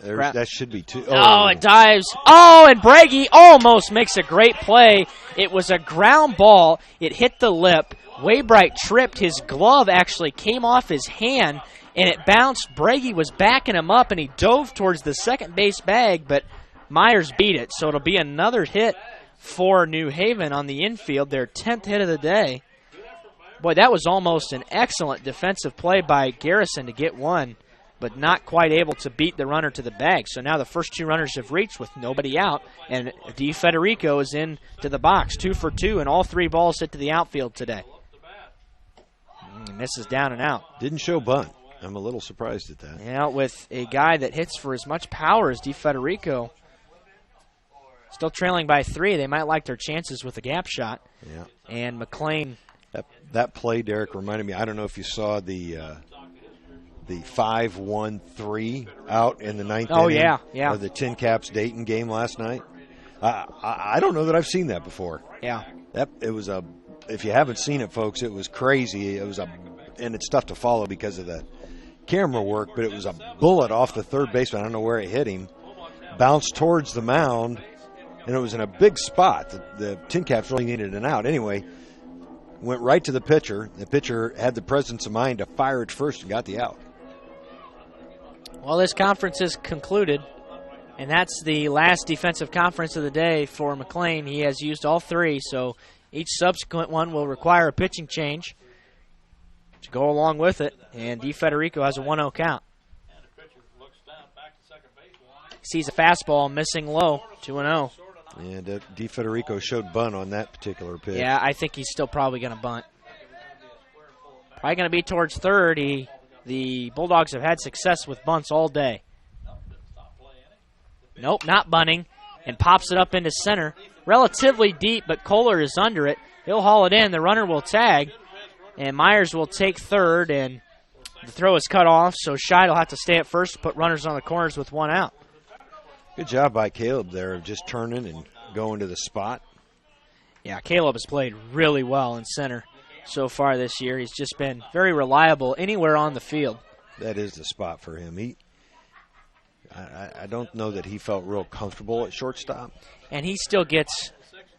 That should be two.
Oh, it dives. Oh, and Bragi almost makes a great play. It was a ground ball. It hit the lip. Waybright tripped. His glove actually came off his hand, and it bounced. Bragi was backing him up, and he dove towards the second base bag, but Myers beat it. So it'll be another hit for New Haven on the infield, their 10th hit of the day. Boy, that was almost an excellent defensive play by Garrison to get one. but not quite able to beat the runner to the bag. So now the first 2 runners have reached with nobody out, and DeFederico is into the box, 2 for 2, and all 3 balls hit to the outfield today. And this is down and out.
Didn't show bunt. I'm a little surprised at that.
Yeah, with a guy that hits for as much power as DeFederico, still trailing by 3. They might like their chances with a gap shot.
Yeah.
And McLean.
That play, Derek, reminded me, I don't know if you saw the 5-1-3 out in the 9th inning.
Oh, yeah.
Of the Tin Caps Dayton game last night. I don't know that I've seen that before.
Yeah.
If you haven't seen it, folks, it was crazy. And it's tough to follow because of the camera work, but it was a bullet off the third baseman. I don't know where it hit him. Bounced towards the mound, and it was in a big spot. The Tin Caps really needed an out. Anyway, went right to the pitcher. The pitcher had the presence of mind to fire it first and got the out.
Well, this conference is concluded, and that's the last defensive conference of the day for McLean. He has used all 3, so each subsequent one will require a pitching change to go along with it, and DeFederico has a 1-0 count. Sees a fastball missing low, 2-0.
And DeFederico showed bunt on that particular pitch.
Yeah, I think he's still probably going to bunt. Probably going to be towards third. The Bulldogs have had success with bunts all day. Nope, not bunting, and pops it up into center. Relatively deep, but Kohler is under it. He'll haul it in. The runner will tag, and Myers will take third, and the throw is cut off, so Scheid will have to stay at first to put runners on the corners with 1 out.
Good job by Caleb there of just turning and going to the spot.
Yeah, Caleb has played really well in center so far this year. He's just been very reliable anywhere on the field.
That is the spot for him. I don't know that he felt real comfortable at shortstop.
And he still gets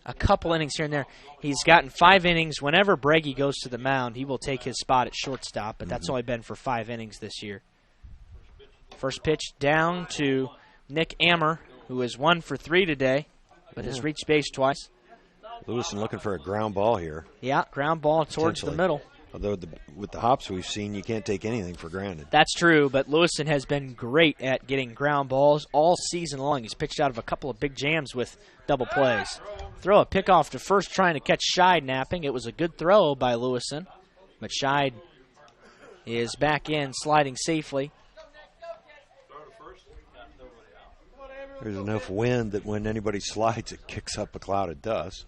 a couple innings here and there. He's gotten 5 innings. Whenever Breggy goes to the mound, he will take his spot at shortstop, but that's only been for 5 innings this year. First pitch down to Nick Ammer, who is 1 for 3 today, but has reached base twice.
Lewison looking for a ground ball here.
Yeah, ground ball towards the middle.
Although with the hops we've seen, you can't take anything for granted.
That's true, but Lewison has been great at getting ground balls all season long. He's pitched out of a couple of big jams with double plays. Throw a pickoff to first trying to catch Scheid napping. It was a good throw by Lewison, but Scheid is back in, sliding safely.
There's enough wind that when anybody slides, it kicks up a cloud of dust.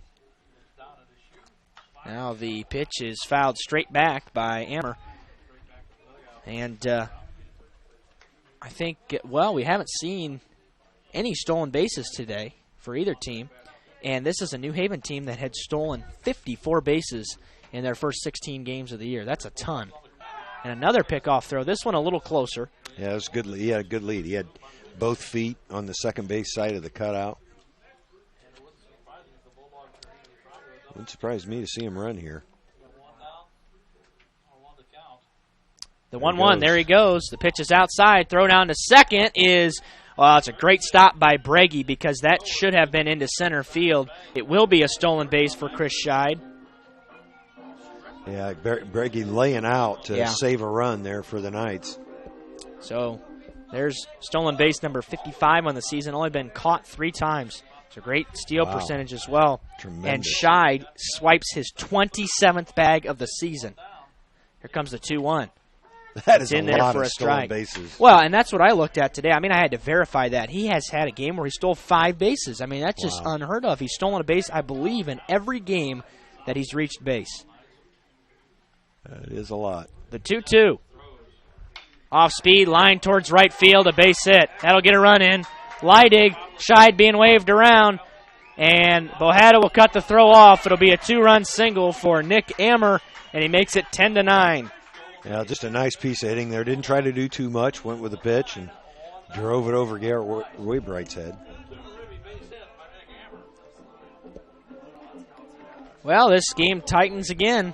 Now the pitch is fouled straight back by Ammer. And I think, we haven't seen any stolen bases today for either team. And this is a New Haven team that had stolen 54 bases in their first 16 games of the year. That's a ton. And another pickoff throw. This one a little closer.
Yeah, it was good. He had a good lead. He had both feet on the second base side of the cutout. Wouldn't surprise me to see him run here.
The 1-1, there he goes. The pitch is outside. Throw down to second is, it's a great stop by Breggy because that should have been into center field. It will be a stolen base for Chris Scheid.
Yeah, Breggy laying out to save a run there for the Knights.
So there's stolen base number 55 on the season, only been caught 3 times. It's a great steal percentage as well.
Tremendous.
And Scheid swipes his 27th bag of the season. Here comes the 2-1.
That is
in
a
there
lot
for
of
a
stolen
strike.
bases.
Well, and that's what I looked at today. I mean, I had to verify that. He has had a game where he stole 5 bases. I mean, that's just unheard of. He's stolen a base, I believe, in every game that he's reached base.
That is a lot.
The 2-2. Off speed, line towards right field, a base hit. That'll get a run in. Leidig, Scheid being waved around, and Bohada will cut the throw off. It'll be a 2-run single for Nick Ammer, and he makes it 10-9.
Yeah, just a nice piece of hitting there. Didn't try to do too much. Went with a pitch and drove it over Garrett Waybright's head.
Well, this game tightens again.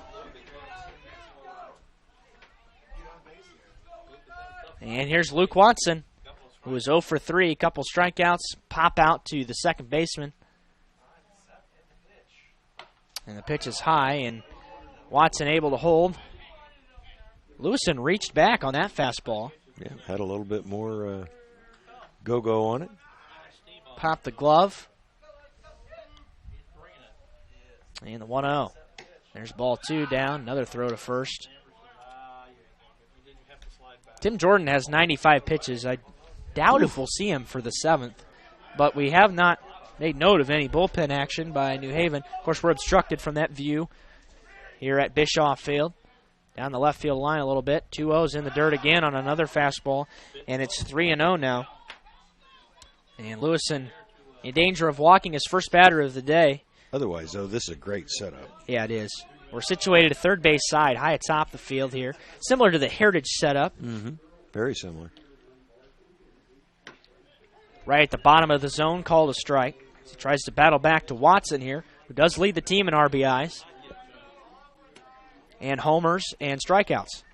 And here's Luke Watson, who is 0 for 3. Couple strikeouts, pop out to the second baseman. And the pitch is high, and Watson able to hold. Lewison reached back on that fastball.
Yeah, had a little bit more go-go on it.
Pop the glove. And the 1-0. There's ball 2 down. Another throw to first. Tim Jordan has 95 pitches. I doubt if we'll see him for the 7th. But we have not made note of any bullpen action by New Haven. Of course, we're obstructed from that view here at Bischoff Field. Down the left field line a little bit. 2-0's in the dirt again on another fastball. And it's 3-0 now. And Lewison in danger of walking his first batter of the day.
Otherwise, though, this is a great setup.
Yeah, it is. We're situated at third base side, high atop the field here. Similar to the Heritage setup.
Mm-hmm. Very similar.
Right at the bottom of the zone, called a strike. He tries to battle back to Watson here, who does lead the team in RBIs. And homers and strikeouts.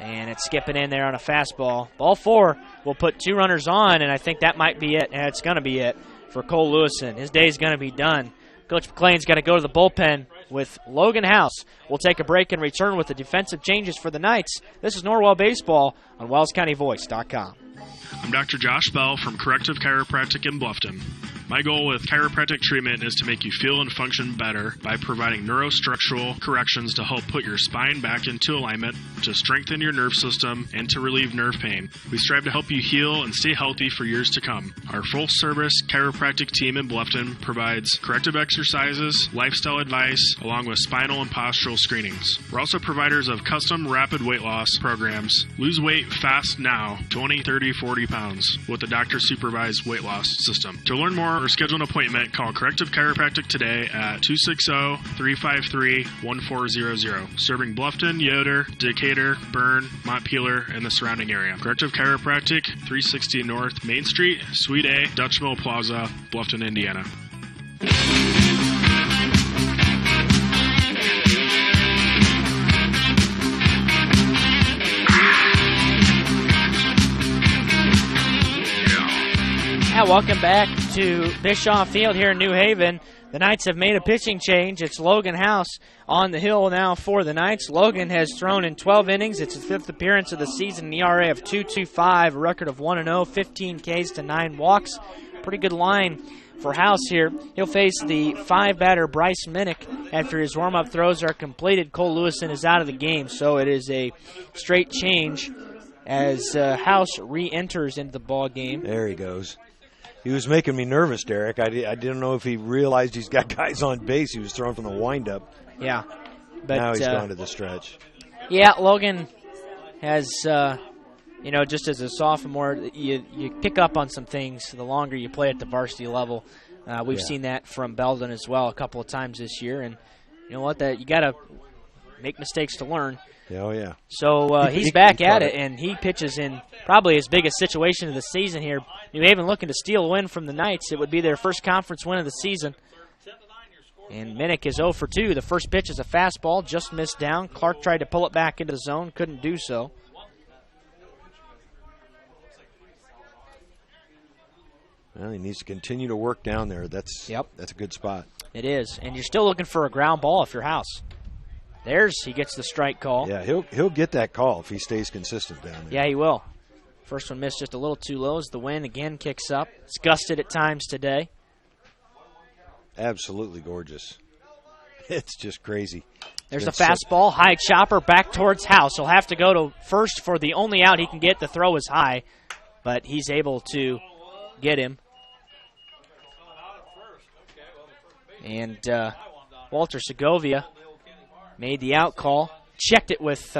And it's skipping in there on a fastball. Ball 4 will put 2 runners on, and I think that might be it. And it's going to be it for Cole Lewison. His day's going to be done. Coach McLean's got to go to the bullpen with Logan House. We'll take a break and return with the defensive changes for the Knights. This is Norwell Baseball on WellsCountyVoice.com.
I'm Dr. Josh Bell from Corrective Chiropractic in Bluffton. My goal with chiropractic treatment is to make you feel and function better by providing neurostructural corrections to help put your spine back into alignment, to strengthen your nerve system, and to relieve nerve pain. We strive to help you heal and stay healthy for years to come. Our full-service chiropractic team in Bluffton provides corrective exercises, lifestyle advice, along with spinal and postural screenings. We're also providers of custom rapid weight loss programs. Lose weight fast now, 20, 30, 40 pounds, with a doctor-supervised weight loss system. To learn more or schedule an appointment, call Corrective Chiropractic today at 260-353-1400. Serving Bluffton, Yoder, Decatur, Bern, Montpelier, and the surrounding area. Corrective Chiropractic, 360 North Main Street, Suite A, Dutch Mill Plaza, Bluffton, Indiana.
Welcome back to Bischoff Field here in New Haven. The Knights have made a pitching change. It's Logan House on the hill now for the Knights. Logan has thrown in 12 innings. It's his 5th appearance of the season, an ERA of 2.25, a record of 1-0, 15 Ks to 9 walks. Pretty good line for House here. He'll face the 5-batter Bryce Minnick after his warm-up throws are completed. Cole Lewison is out of the game, so it is a straight change as House re-enters into the ball game.
There he goes. He was making me nervous, Derek. I didn't know if he realized he's got guys on base. He was throwing from the windup.
Yeah. But
now he's gone to the stretch.
Yeah, Logan has, just as a sophomore, you pick up on some things the longer you play at the varsity level. We've seen that from Belden as well a couple of times this year. And you know what? You got to make mistakes to learn.
Oh, yeah.
So he's back at it, and he pitches in probably his biggest situation of the season here. New Haven looking to steal a win from the Knights. It would be their first conference win of the season. And Minnick is 0 for 2. The first pitch is a fastball, just missed down. Clark tried to pull it back into the zone, couldn't do so.
Well, he needs to continue to work down there. That's a good spot.
It is, and you're still looking for a ground ball if you're House. He gets the strike call.
Yeah, he'll get that call if he stays consistent down there.
Yeah, he will. First one missed just a little too low as the wind again kicks up. It's gusted at times today.
Absolutely gorgeous. It's just crazy.
There's a fastball, high chopper back towards House. He'll have to go to first for the only out he can get. The throw is high, but he's able to get him. And Walter Segovia made the out call, checked it with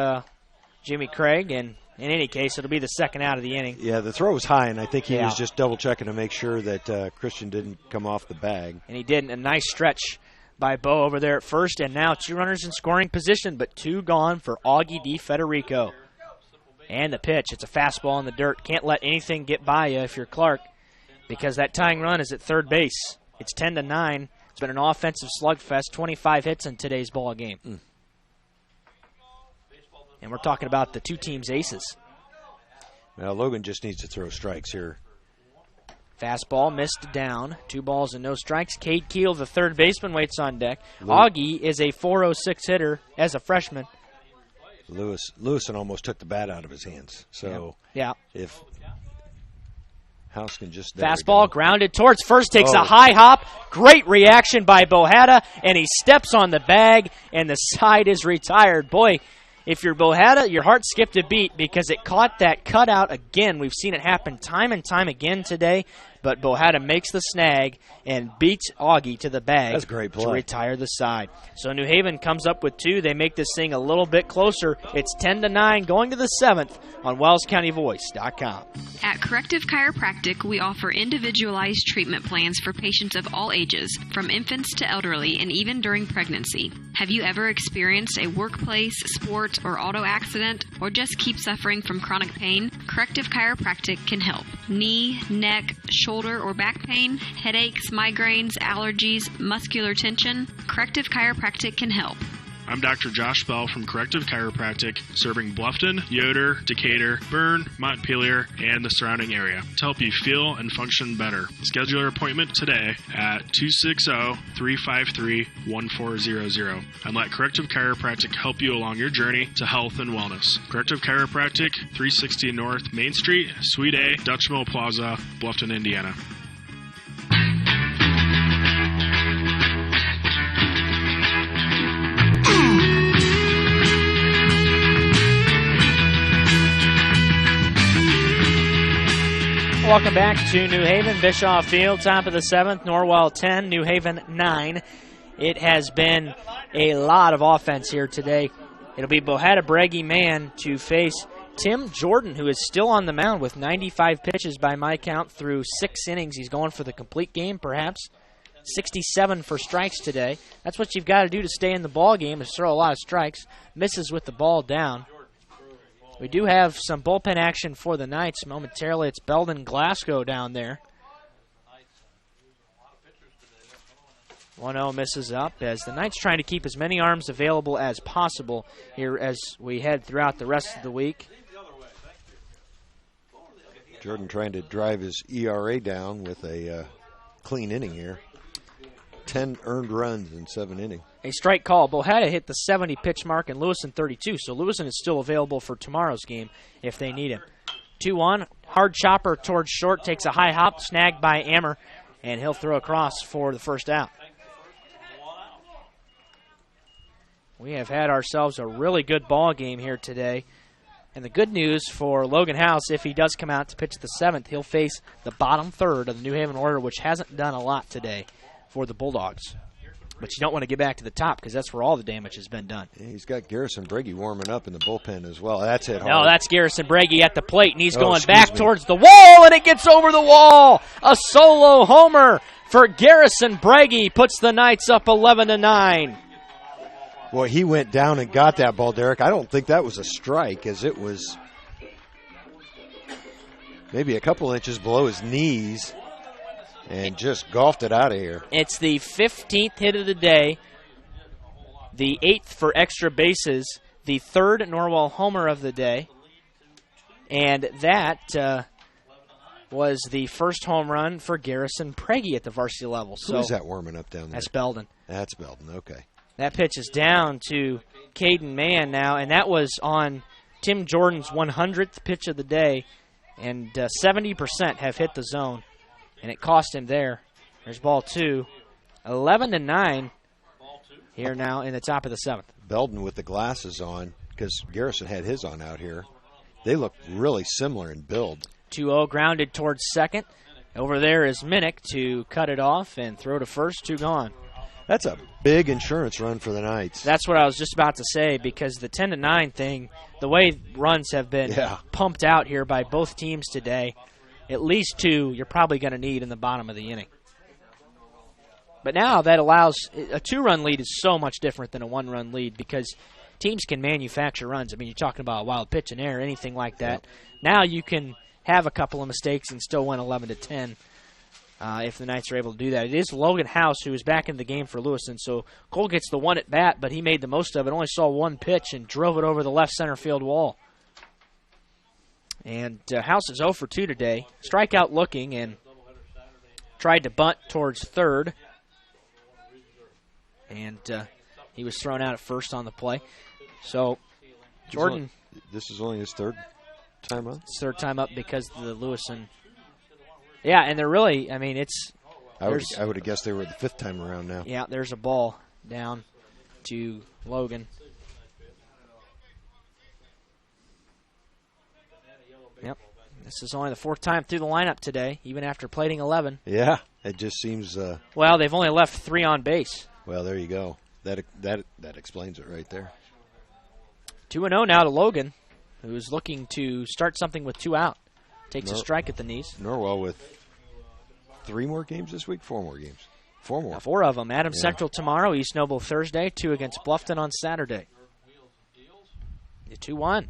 Jimmy Craig, and in any case, it'll be the second out of the inning.
Yeah, the throw was high, and I think he was just double-checking to make sure that Christian didn't come off the bag.
And he didn't. A nice stretch by Bo over there at first, and now 2 runners in scoring position, but 2 gone for Augie DiFederico. And the pitch, it's a fastball in the dirt. Can't let anything get by you if you're Clark, because that tying run is at third base. It's 10-9. It's been an offensive slugfest, 25 hits in today's ball game. And we're talking about the 2 teams' aces.
Now, Logan just needs to throw strikes here.
Fastball missed down. 2 balls and no strikes. Cade Keel, the third baseman, waits on deck. Augie is a .406 hitter as a freshman.
Lewison almost took the bat out of his hands. So
yeah.
If House can just
fastball grounded towards first, takes a high hop. Great reaction by Bohata, and he steps on the bag, and the side is retired. Boy, if you're Bohata, your heart skipped a beat because it caught that cutout again. We've seen it happen time and time again today, but Bohata makes the snag and beats Augie to the bag.
That's a great play.
To retire the side. So New Haven comes up with 2. They make this thing a little bit closer. It's 10-9 going to the 7th on WellsCountyVoice.com.
At Corrective Chiropractic, we offer individualized treatment plans for patients of all ages, from infants to elderly, and even during pregnancy. Have you ever experienced a workplace, sports, or auto accident, or just keep suffering from chronic pain? Corrective Chiropractic can help. Knee, neck, shoulder, or back pain, headaches, migraines, allergies, muscular tension? Corrective Chiropractic can help.
I'm Dr. Josh Bell from Corrective Chiropractic, serving Bluffton, Yoder, Decatur, Bern, Montpelier, and the surrounding area to help you feel and function better. Schedule your appointment today at 260-353-1400 and let Corrective Chiropractic help you along your journey to health and wellness. Corrective Chiropractic, 360 North Main Street, Suite A, Dutch Mill Plaza, Bluffton, Indiana.
Welcome back to New Haven, Bischoff Field, top of the 7th, Norwell 10, New Haven 9. It has been a lot of offense here today. It'll be Bohata Breggy man to face Tim Jordan, who is still on the mound with 95 pitches by my count through 6 innings. He's going for the complete game, perhaps. 67 for strikes today. That's what you've got to do to stay in the ball game, is throw a lot of strikes. Misses with the ball down. We do have some bullpen action for the Knights. Momentarily, it's Belden Glasgow down there. 1-0 misses up as the Knights trying to keep as many arms available as possible here as we head throughout the rest of the week.
Jordan trying to drive his ERA down with a clean inning here. 10 earned runs in 7 innings.
A strike call. Bohata hit the 70-pitch mark and Lewison 32, so Lewison is still available for tomorrow's game if they need him. 2-1, hard chopper towards short, takes a high hop, snagged by Ammer, and he'll throw across for the first out. We have had ourselves a really good ball game here today. And the good news for Logan House, if he does come out to pitch the 7th, he'll face the bottom third of the New Haven order, which hasn't done a lot today for the Bulldogs. But you don't want to get back to the top because that's where all the damage has been done.
Yeah, he's got Garrison Breggy warming up in the bullpen as well. That's it.
No, that's Garrison Breggy at the plate, and he's going back towards the wall, and it gets over the wall. A solo homer for Garrison Breggy puts the Knights up 11-9.
Well, he went down and got that ball, Derek. I don't think that was a strike, as it was maybe a couple inches below his knees and just golfed it out of here.
It's the 15th hit of the day, the 8th for extra bases, the 3rd Norwell homer of the day, and that was the first home run for Garrison Breggy at the varsity level.
So who's that warming up down there?
That's Belden.
That's Belden, okay.
That pitch is down to Caden Mann now, and that was on Tim Jordan's 100th pitch of the day, and 70% have hit the zone, and it cost him there. There's ball 2. 11-9 here now in the top of the 7th.
Belden with the glasses on, because Garrison had his on out here. They look really similar in build.
2-0 grounded towards second. Over there is Minnick to cut it off and throw to first. 2 gone.
That's a big insurance run for the Knights.
That's what I was just about to say, because the 10-9 thing, the way runs have been pumped out here by both teams today, at least 2 you're probably going to need in the bottom of the inning. But now that allows a 2-run lead is so much different than a 1-run lead because teams can manufacture runs. I mean, you're talking about a wild pitch in air, anything like that. Yep. Now you can have a couple of mistakes and still win 11-10. If the Knights are able to do that. It is Logan House who is back in the game for Lewiston, so Cole gets the 1 at bat, but he made the most of it. Only saw 1 pitch and drove it over the left center field wall. And House is 0 for 2 today. Strikeout looking and tried to bunt towards third. And he was thrown out at first on the play. So Jordan.
This is only his third time up?
It's third time up because of the Lewison. Yeah, and they're really, I mean, it's.
I would have guessed they were the fifth time around now.
Yeah, there's a ball down to Logan. Yep. This is only the fourth time through the lineup today, even after plating 11.
Yeah, it just seems.
Well, they've only left 3 on base.
Well, there you go. That explains it right there.
2-0 now to Logan, who's looking to start something with 2 out. Takes a strike at the knees.
Norwell with 3 more games this week, 4 more games. 4 more.
4 of them. Adams Central tomorrow, East Noble Thursday, 2 against Bluffton on Saturday. 2-1.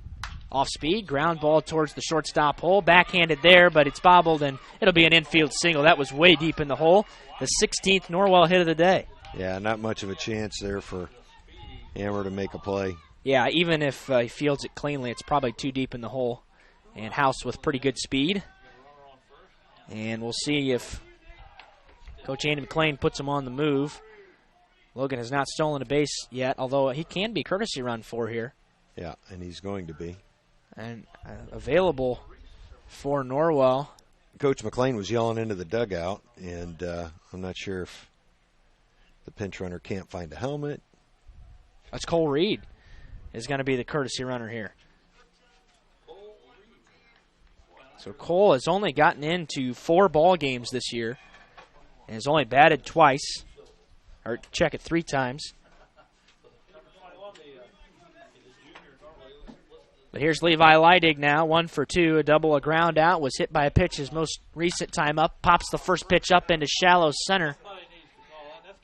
Off speed, ground ball towards the shortstop hole. Backhanded there, but it's bobbled, and it'll be an infield single. That was way deep in the hole. The 16th Norwell hit of the day.
Yeah, not much of a chance there for Hammer to make a play.
Yeah, even if he fields it cleanly, it's probably too deep in the hole. And House with pretty good speed. And we'll see if Coach Andy McLean puts him on the move. Logan has not stolen a base yet, although he can be courtesy run for here.
Yeah, and he's going to be.
And available for Norwell.
Coach McLean was yelling into the dugout, and I'm not sure if the pinch runner can't find a helmet.
That's Cole Reed is going to be the courtesy runner here. So Cole has only gotten into 4 ball games this year and has only batted twice, or check it 3 times. But here's Levi Leidig now, 1 for 2, a double, a ground out, was hit by a pitch his most recent time up, pops the first pitch up into shallow center.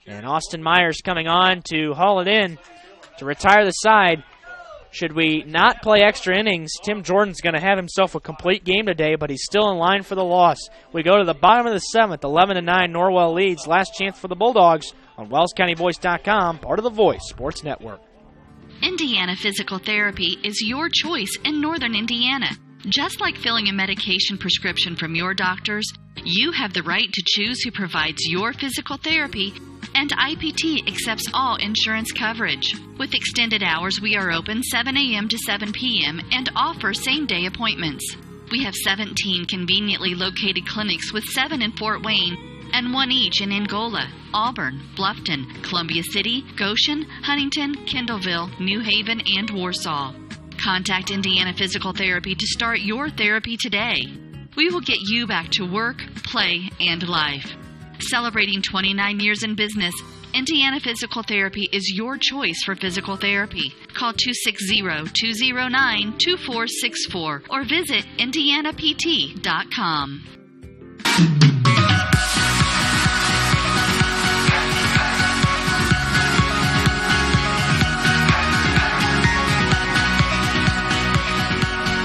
And Austin Myers coming on to haul it in to retire the side. Should we not play extra innings, Tim Jordan's going to have himself a complete game today, but he's still in line for the loss. We go to the bottom of the 7th, 11-9, Norwell leads. Last chance for the Bulldogs on WellsCountyVoice.com, part of the Voice Sports Network.
Indiana Physical Therapy is your choice in Northern Indiana. Just like filling a medication prescription from your doctors, you have the right to choose who provides your physical therapy, and IPT accepts all insurance coverage. With extended hours, we are open 7 a.m. to 7 p.m. and offer same-day appointments. We have 17 conveniently located clinics with 7 in Fort Wayne and 1 each in Angola, Auburn, Bluffton, Columbia City, Goshen, Huntington, Kendallville, New Haven, and Warsaw. Contact Indiana Physical Therapy to start your therapy today. We will get you back to work, play, and life. Celebrating 29 years in business, Indiana Physical Therapy is your choice for physical therapy. Call 260-209-2464 or visit indianapt.com.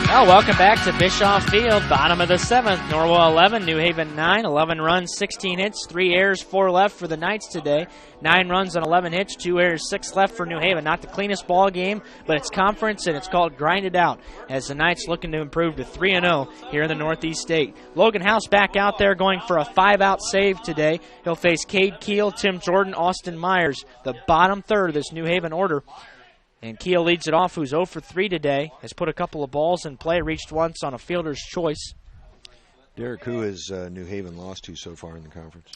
Well, welcome back to Bischoff Field, bottom of the 7th. Norwell 11, New Haven 9, 11 runs, 16 hits, 3 errors, 4 left for the Knights today. 9 runs on 11 hits, 2 errors, 6 left for New Haven. Not the cleanest ball game, but it's conference and it's called Grind It Out as the Knights looking to improve to 3-0 here in the Northeast State. Logan House back out there going for a 5-out save today. He'll face Cade Keel, Tim Jordan, Austin Myers, the bottom third of this New Haven order. And Keel leads it off, who's 0 for 3 today. Has put a couple of balls in play, reached once on a fielder's choice.
Derek, who has New Haven lost to so far in the conference?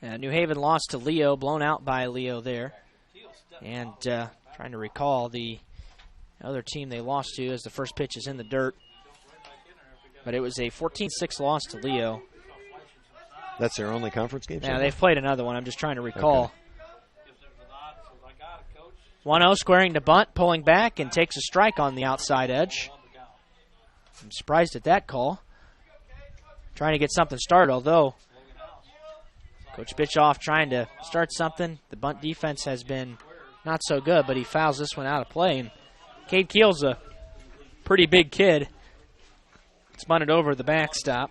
New Haven lost to Leo, blown out by Leo there. And trying to recall the other team they lost to as the first pitch is in the dirt. But it was a 14-6 loss to Leo.
That's their only conference game?
Yeah, they've played another one. I'm just trying to recall. Okay. 1-0 squaring to bunt, pulling back, and takes a strike on the outside edge. I'm surprised at that call. Trying to get something started, although Coach Bischoff trying to start something. The bunt defense has been not so good, but he fouls this one out of play. And Cade Keel's a pretty big kid. It's bunted over the backstop.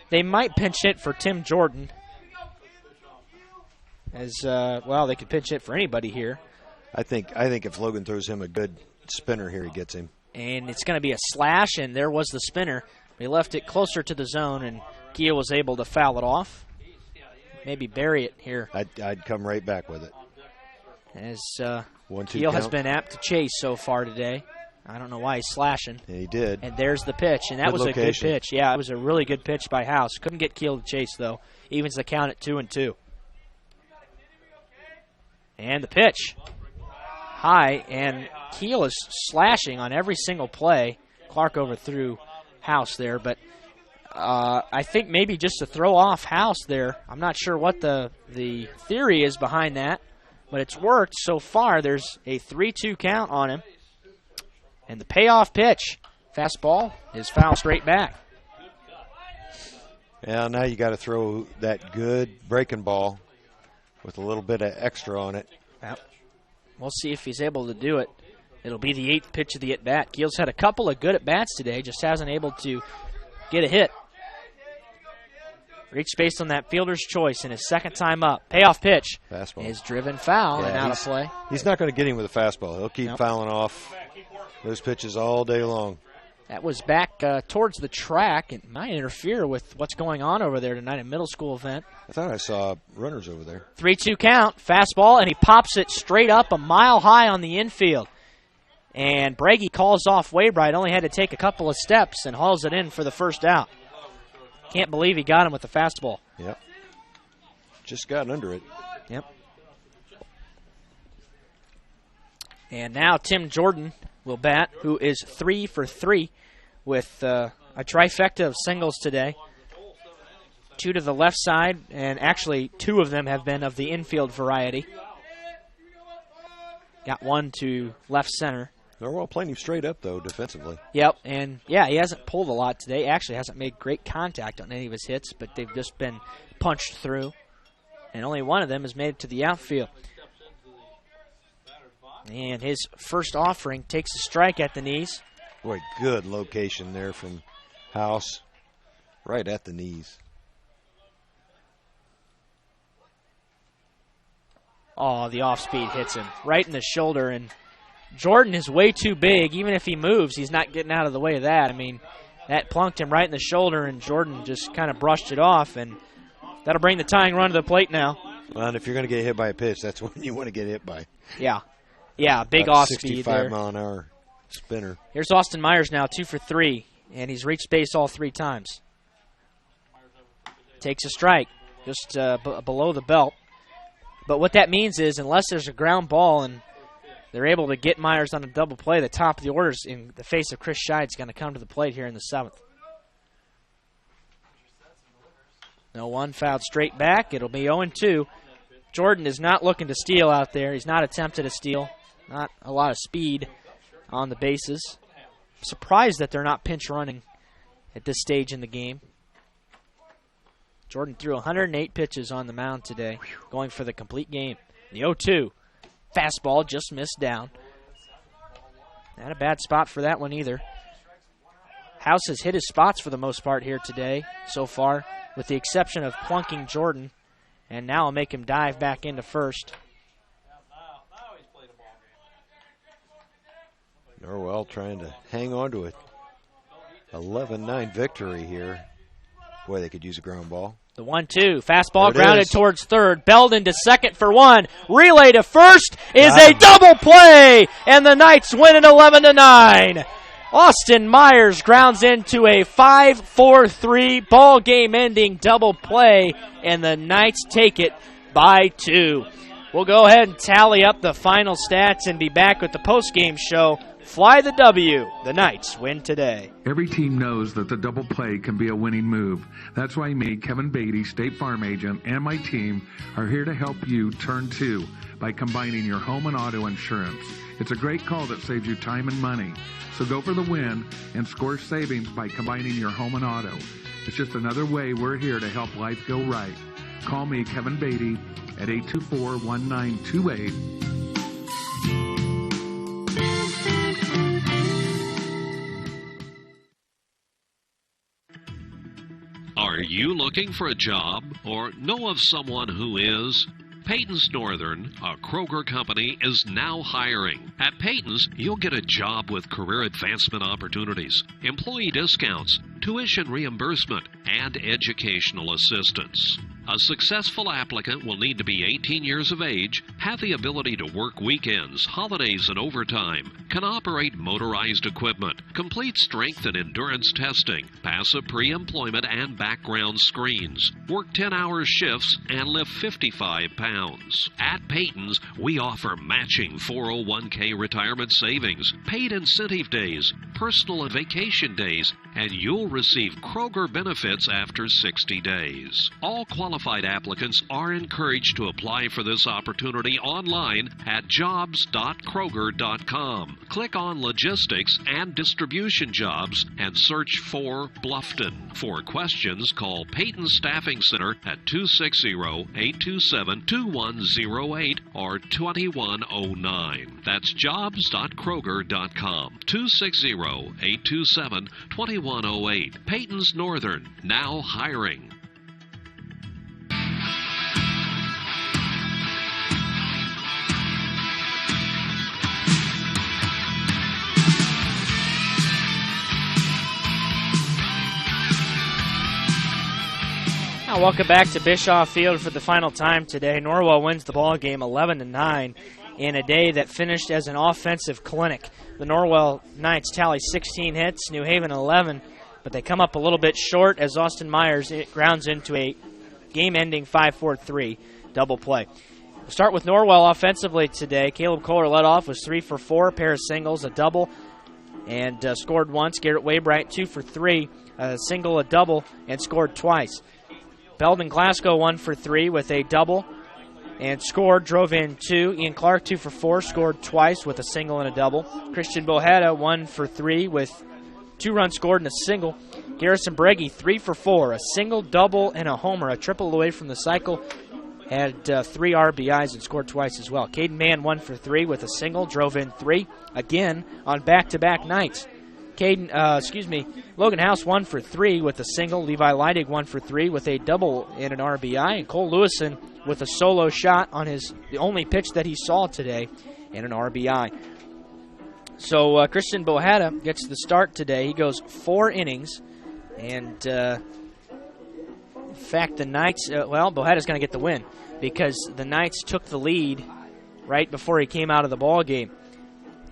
They might pinch hit for Tim Jordan. As well, they could pinch hit for anybody here.
I think if Logan throws him a good spinner here, he gets him.
And it's going to be a slash, and there was the spinner. They left it closer to the zone, and Keel was able to foul it off. Maybe bury it here.
I'd come right back with it.
As
Keel
Keel has been apt to chase so far today. I don't know why he's slashing.
And he did.
And there's the pitch, and that
Good
was
location.
a good pitch. Yeah, it was a really good pitch by House. Couldn't get Keel to chase, though. Evens the count at 2-2. And the pitch. High, and Keel is slashing on every single play. Clark overthrew House there, but I think maybe just to throw off House there. I'm not sure what the theory is behind that, but it's worked so far. There's a 3-2 count on him. And the payoff pitch, fastball, is fouled straight back.
Yeah, now you got to throw that good breaking ball with a little bit of extra on it.
Yep. We'll see if he's able to do it. It'll be the 8th pitch of the at-bat. Keel's had a couple of good at-bats today, just hasn't able to get a hit. Reached base on that fielder's choice in his second time up. Payoff pitch
Fastball
is driven foul and out of play.
He's not going to get him with a fastball. He'll keep fouling off those pitches all day long.
That was back towards the track. It might interfere with what's going on over there tonight, a middle school event.
I thought I saw runners over there.
3-2 count, fastball, and he pops it straight up a mile high on the infield. And Bragi calls off Waybright, only had to take a couple of steps and hauls it in for the first out. Can't believe he got him with the fastball.
Yep. Just got under it.
Yep. And now Tim Jordan will bat, who is 3 for 3 with a trifecta of singles today. 2 to the left side, and actually 2 of them have been of the infield variety. Got 1 to left center.
Norwell playing him straight up, though, defensively.
Yep, and yeah, he hasn't pulled a lot today. Actually hasn't made great contact on any of his hits, but they've just been punched through. And only one of them has made it to the outfield. And his first offering takes a strike at the knees.
Boy, good location there from House. Right at the knees.
Oh, the off-speed hits him right in the shoulder, and Jordan is way too big. Even if he moves, he's not getting out of the way of that. I mean, that plunked him right in the shoulder, and Jordan just kind of brushed it off, and that'll bring the tying run to the plate now.
Well, and if you're going to get hit by a pitch, that's when you want to get hit by.
Yeah. Yeah, big off-speed there.
65-mile-an-hour spinner.
Here's Austin Myers now, 2 for 3, and he's reached base all 3 times. Takes a strike just below the belt. But what that means is unless there's a ground ball and they're able to get Myers on a double play, the top of the orders in the face of Chris Scheid's going to come to the plate here in the 7th. 0-1 fouled straight back. It'll be 0-2. Jordan is not looking to steal out there. He's not attempted a steal. Not a lot of speed on the bases. Surprised that they're not pinch running at this stage in the game. Jordan threw 108 pitches on the mound today, going for the complete game. The 0-2. Fastball just missed down. Not a bad spot for that one either. House has hit his spots for the most part here today so far, with the exception of plunking Jordan. And now I'll make him dive back into first.
Norwell trying to hang on to it. 11-9 victory here. Boy, they could use a ground ball.
The 1-2. Fastball grounded towards third. Belden to second for 1. Relay to first is a double play. And the Knights win it 11-9. Austin Myers grounds into a 5-4-3 ball game ending double play. And the Knights take it by 2. We'll go ahead and tally up the final stats and be back with the postgame show. Fly the W. The Knights win today.
Every team knows that the double play can be a winning move. That's why me, Kevin Beatty, State Farm Agent, and my team are here to help you turn 2 by combining your home and auto insurance. It's a great call that saves you time and money. So go for the win and score savings by combining your home and auto. It's just another way we're here to help life go right. Call me, Kevin Beatty, at 824-1928.
Are you looking for a job or know of someone who is? Peyton's Northern, a Kroger company, is now hiring. At Peyton's, you'll get a job with career advancement opportunities, employee discounts, tuition reimbursement, and educational assistance. A successful applicant will need to be 18 years of age, have the ability to work weekends, holidays, and overtime, can operate motorized equipment, complete strength and endurance testing, pass a pre-employment and background screens, work 10-hour shifts, and lift 55 pounds. At Peyton's, we offer matching 401k retirement savings, paid incentive days, personal and vacation days, and you'll receive Kroger benefits after 60 days. All qualified applicants are encouraged to apply for this opportunity online at jobs.kroger.com. Click on Logistics and Distribution Jobs and search for Bluffton. For questions, call Peyton Staffing Center at 260-827-2108 or 2109. That's jobs.kroger.com. 260-827-2108. Peyton's Northern, now hiring.
Now, welcome back to Bischoff Field for the final time today. Norwell wins the ball game 11-9 in a day that finished as an offensive clinic. The Norwell Knights tally 16 hits, New Haven 11, but they come up a little bit short as Austin Myers grounds into a game-ending 5-4-3 double play. We'll start with Norwell offensively today. Caleb Kohler led off, was 3 for 4, a pair of singles, a double, and scored once. Garrett Waybright 2 for 3, a single, a double, and scored twice. Belden Glasgow 1 for 3 with a double and scored, drove in 2. Ian Clark 2 for 4, scored twice with a single and a double. Christian Bohetta 1 for 3 with 2 runs scored and a single. Garrison Breggy 3 for 4, a single, double, and a homer, a triple away from the cycle. Had 3 RBIs and scored twice as well. Caden Mann 1 for 3 with a single, drove in 3, again on back-to-back nights. Logan House 1 for 3 with a single. Levi Leidig 1 for 3 with a double and an RBI. And Cole Lewison with a solo shot on the only pitch that he saw today and an RBI. So Christian Bohetta gets the start today. He goes 4 innings. And in fact, the Knights, Bohetta's going to get the win because the Knights took the lead right before he came out of the ball game.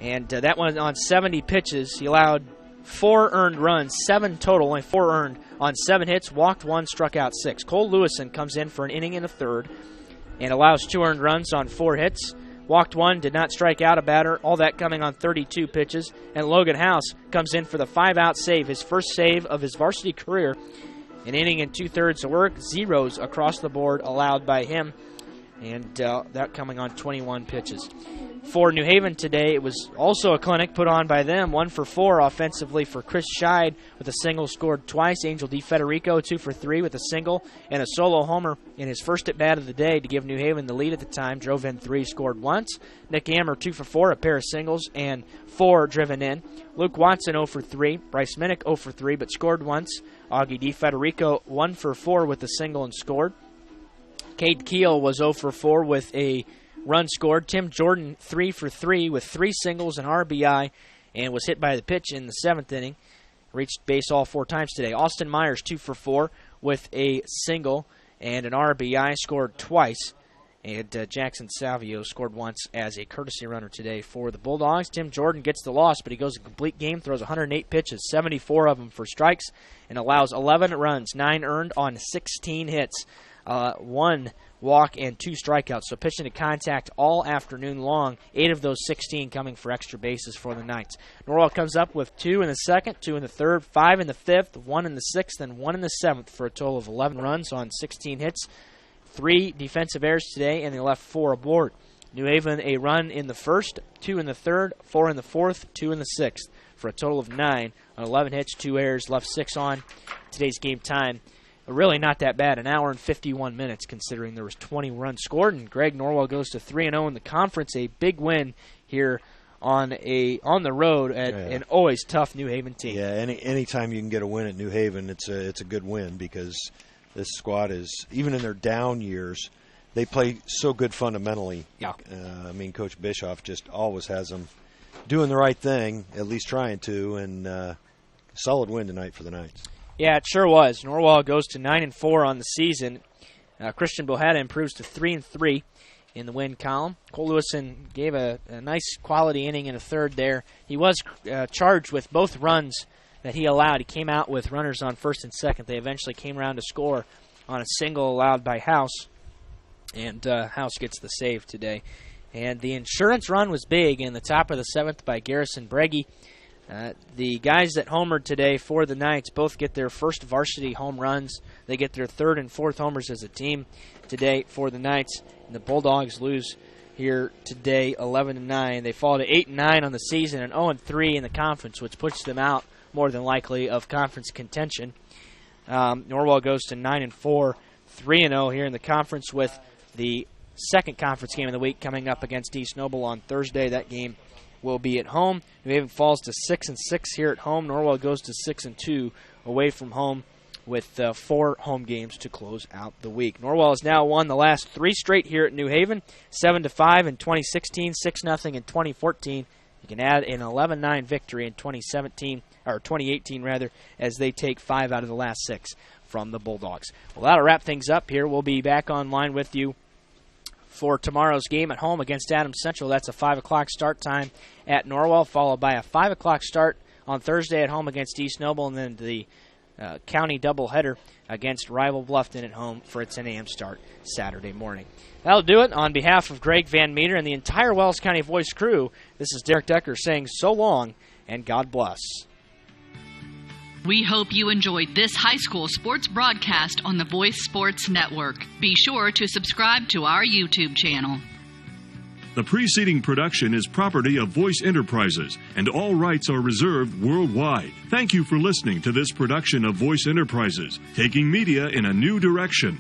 And that one on 70 pitches, he allowed 4 earned runs, 7 total, only 4 earned on 7 hits, walked 1, struck out 6. Cole Lewison comes in for an inning and a third and allows 2 earned runs on 4 hits, walked 1, did not strike out a batter, all that coming on 32 pitches. And Logan House comes in for the 5-out save, his first save of his varsity career. An inning and 2/3 of work, zeros across the board allowed by him, and that coming on 21 pitches. For New Haven today, it was also a clinic put on by them. 1 for 4 offensively for Chris Scheid with a single, scored twice. Angel DiFederico 2 for 3 with a single and a solo homer in his first at-bat of the day to give New Haven the lead at the time. Drove in 3, scored once. Nick Ammer 2 for 4, a pair of singles and 4 driven in. Luke Watson 0 for 3. Bryce Minnick 0 for 3 but scored once. Augie DiFederico 1 for 4 with a single and scored. Cade Keel was 0 for 4 with a run scored. Tim Jordan 3 for 3 with 3 singles and RBI and was hit by the pitch in the 7th inning. Reached base all 4 times today. Austin Myers 2 for 4 with a single and an RBI, scored twice. And Jackson Savio scored once as a courtesy runner today for the Bulldogs. Tim Jordan gets the loss, but he goes a complete game, throws 108 pitches, 74 of them for strikes, and allows 11 runs, 9 earned on 16 hits. 1 walk and 2 strikeouts. So pitching to contact all afternoon long, 8 of those 16 coming for extra bases for the Knights. Norwell comes up with 2 in the 2nd, 2 in the 3rd, 5 in the 5th, 1 in the 6th, and 1 in the 7th for a total of 11 runs on 16 hits. 3 defensive errors today, and they left 4 aboard. New Haven a run in the 1st, 2 in the 3rd, 4 in the 4th, 2 in the 6th for a total of 9 on 11 hits, 2 errors, left 6 on. Today's game time really not that bad, an hour and 51 minutes considering there was 20 runs scored, and Greg Norwell goes to 3-0 in the conference, a big win here on the road at an always tough New Haven team.
Yeah, anytime you can get a win at New Haven, it's a good win because this squad is, even in their down years, they play so good fundamentally.
Yeah.
Coach Bischoff just always has them doing the right thing, at least trying to, and solid win tonight for the Knights.
Yeah, it sure was. Norwell goes to 9-4 on the season. Christian Bohetta improves to 3-3 in the win column. Cole Lewison gave a nice quality inning in the third there. He was charged with both runs that he allowed. He came out with runners on first and second. They eventually came around to score on a single allowed by House, and House gets the save today. And the insurance run was big in the top of the seventh by Garrison Breggy. The guys that homered today for the Knights both get their first varsity home runs. They get their third and fourth homers as a team today for the Knights. And the Bulldogs lose here today 11-9. They fall to 8-9 on the season and 0-3 in the conference, which puts them out more than likely of conference contention. Norwell goes to 9-4, 3-0 here in the conference, with the second conference game of the week coming up against East Noble on Thursday. That game will be at home. New Haven falls to 6-6 here at home. Norwell goes to 6-2 away from home, with 4 home games to close out the week. Norwell has now won the last 3 straight here at New Haven, 7-5 in 2016, 6-0 in 2014. You can add an 11-9 victory in 2018 rather, as they take 5 out of the last 6 from the Bulldogs. Well, that'll wrap things up here. We'll be back online with you for tomorrow's game at home against Adams Central. That's a 5 o'clock start time at Norwell, followed by a 5 o'clock start on Thursday at home against East Noble, and then the county doubleheader against rival Bluffton at home for a 10 a.m. start Saturday morning. That'll do it. On behalf of Greg Van Meter and the entire Wells County Voice crew, this is Derek Decker saying so long and God bless.
We hope you enjoyed this high school sports broadcast on the Voice Sports Network. Be sure to subscribe to our YouTube channel.
The preceding production is property of Voice Enterprises, and all rights are reserved worldwide. Thank you for listening to this production of Voice Enterprises, taking media in a new direction.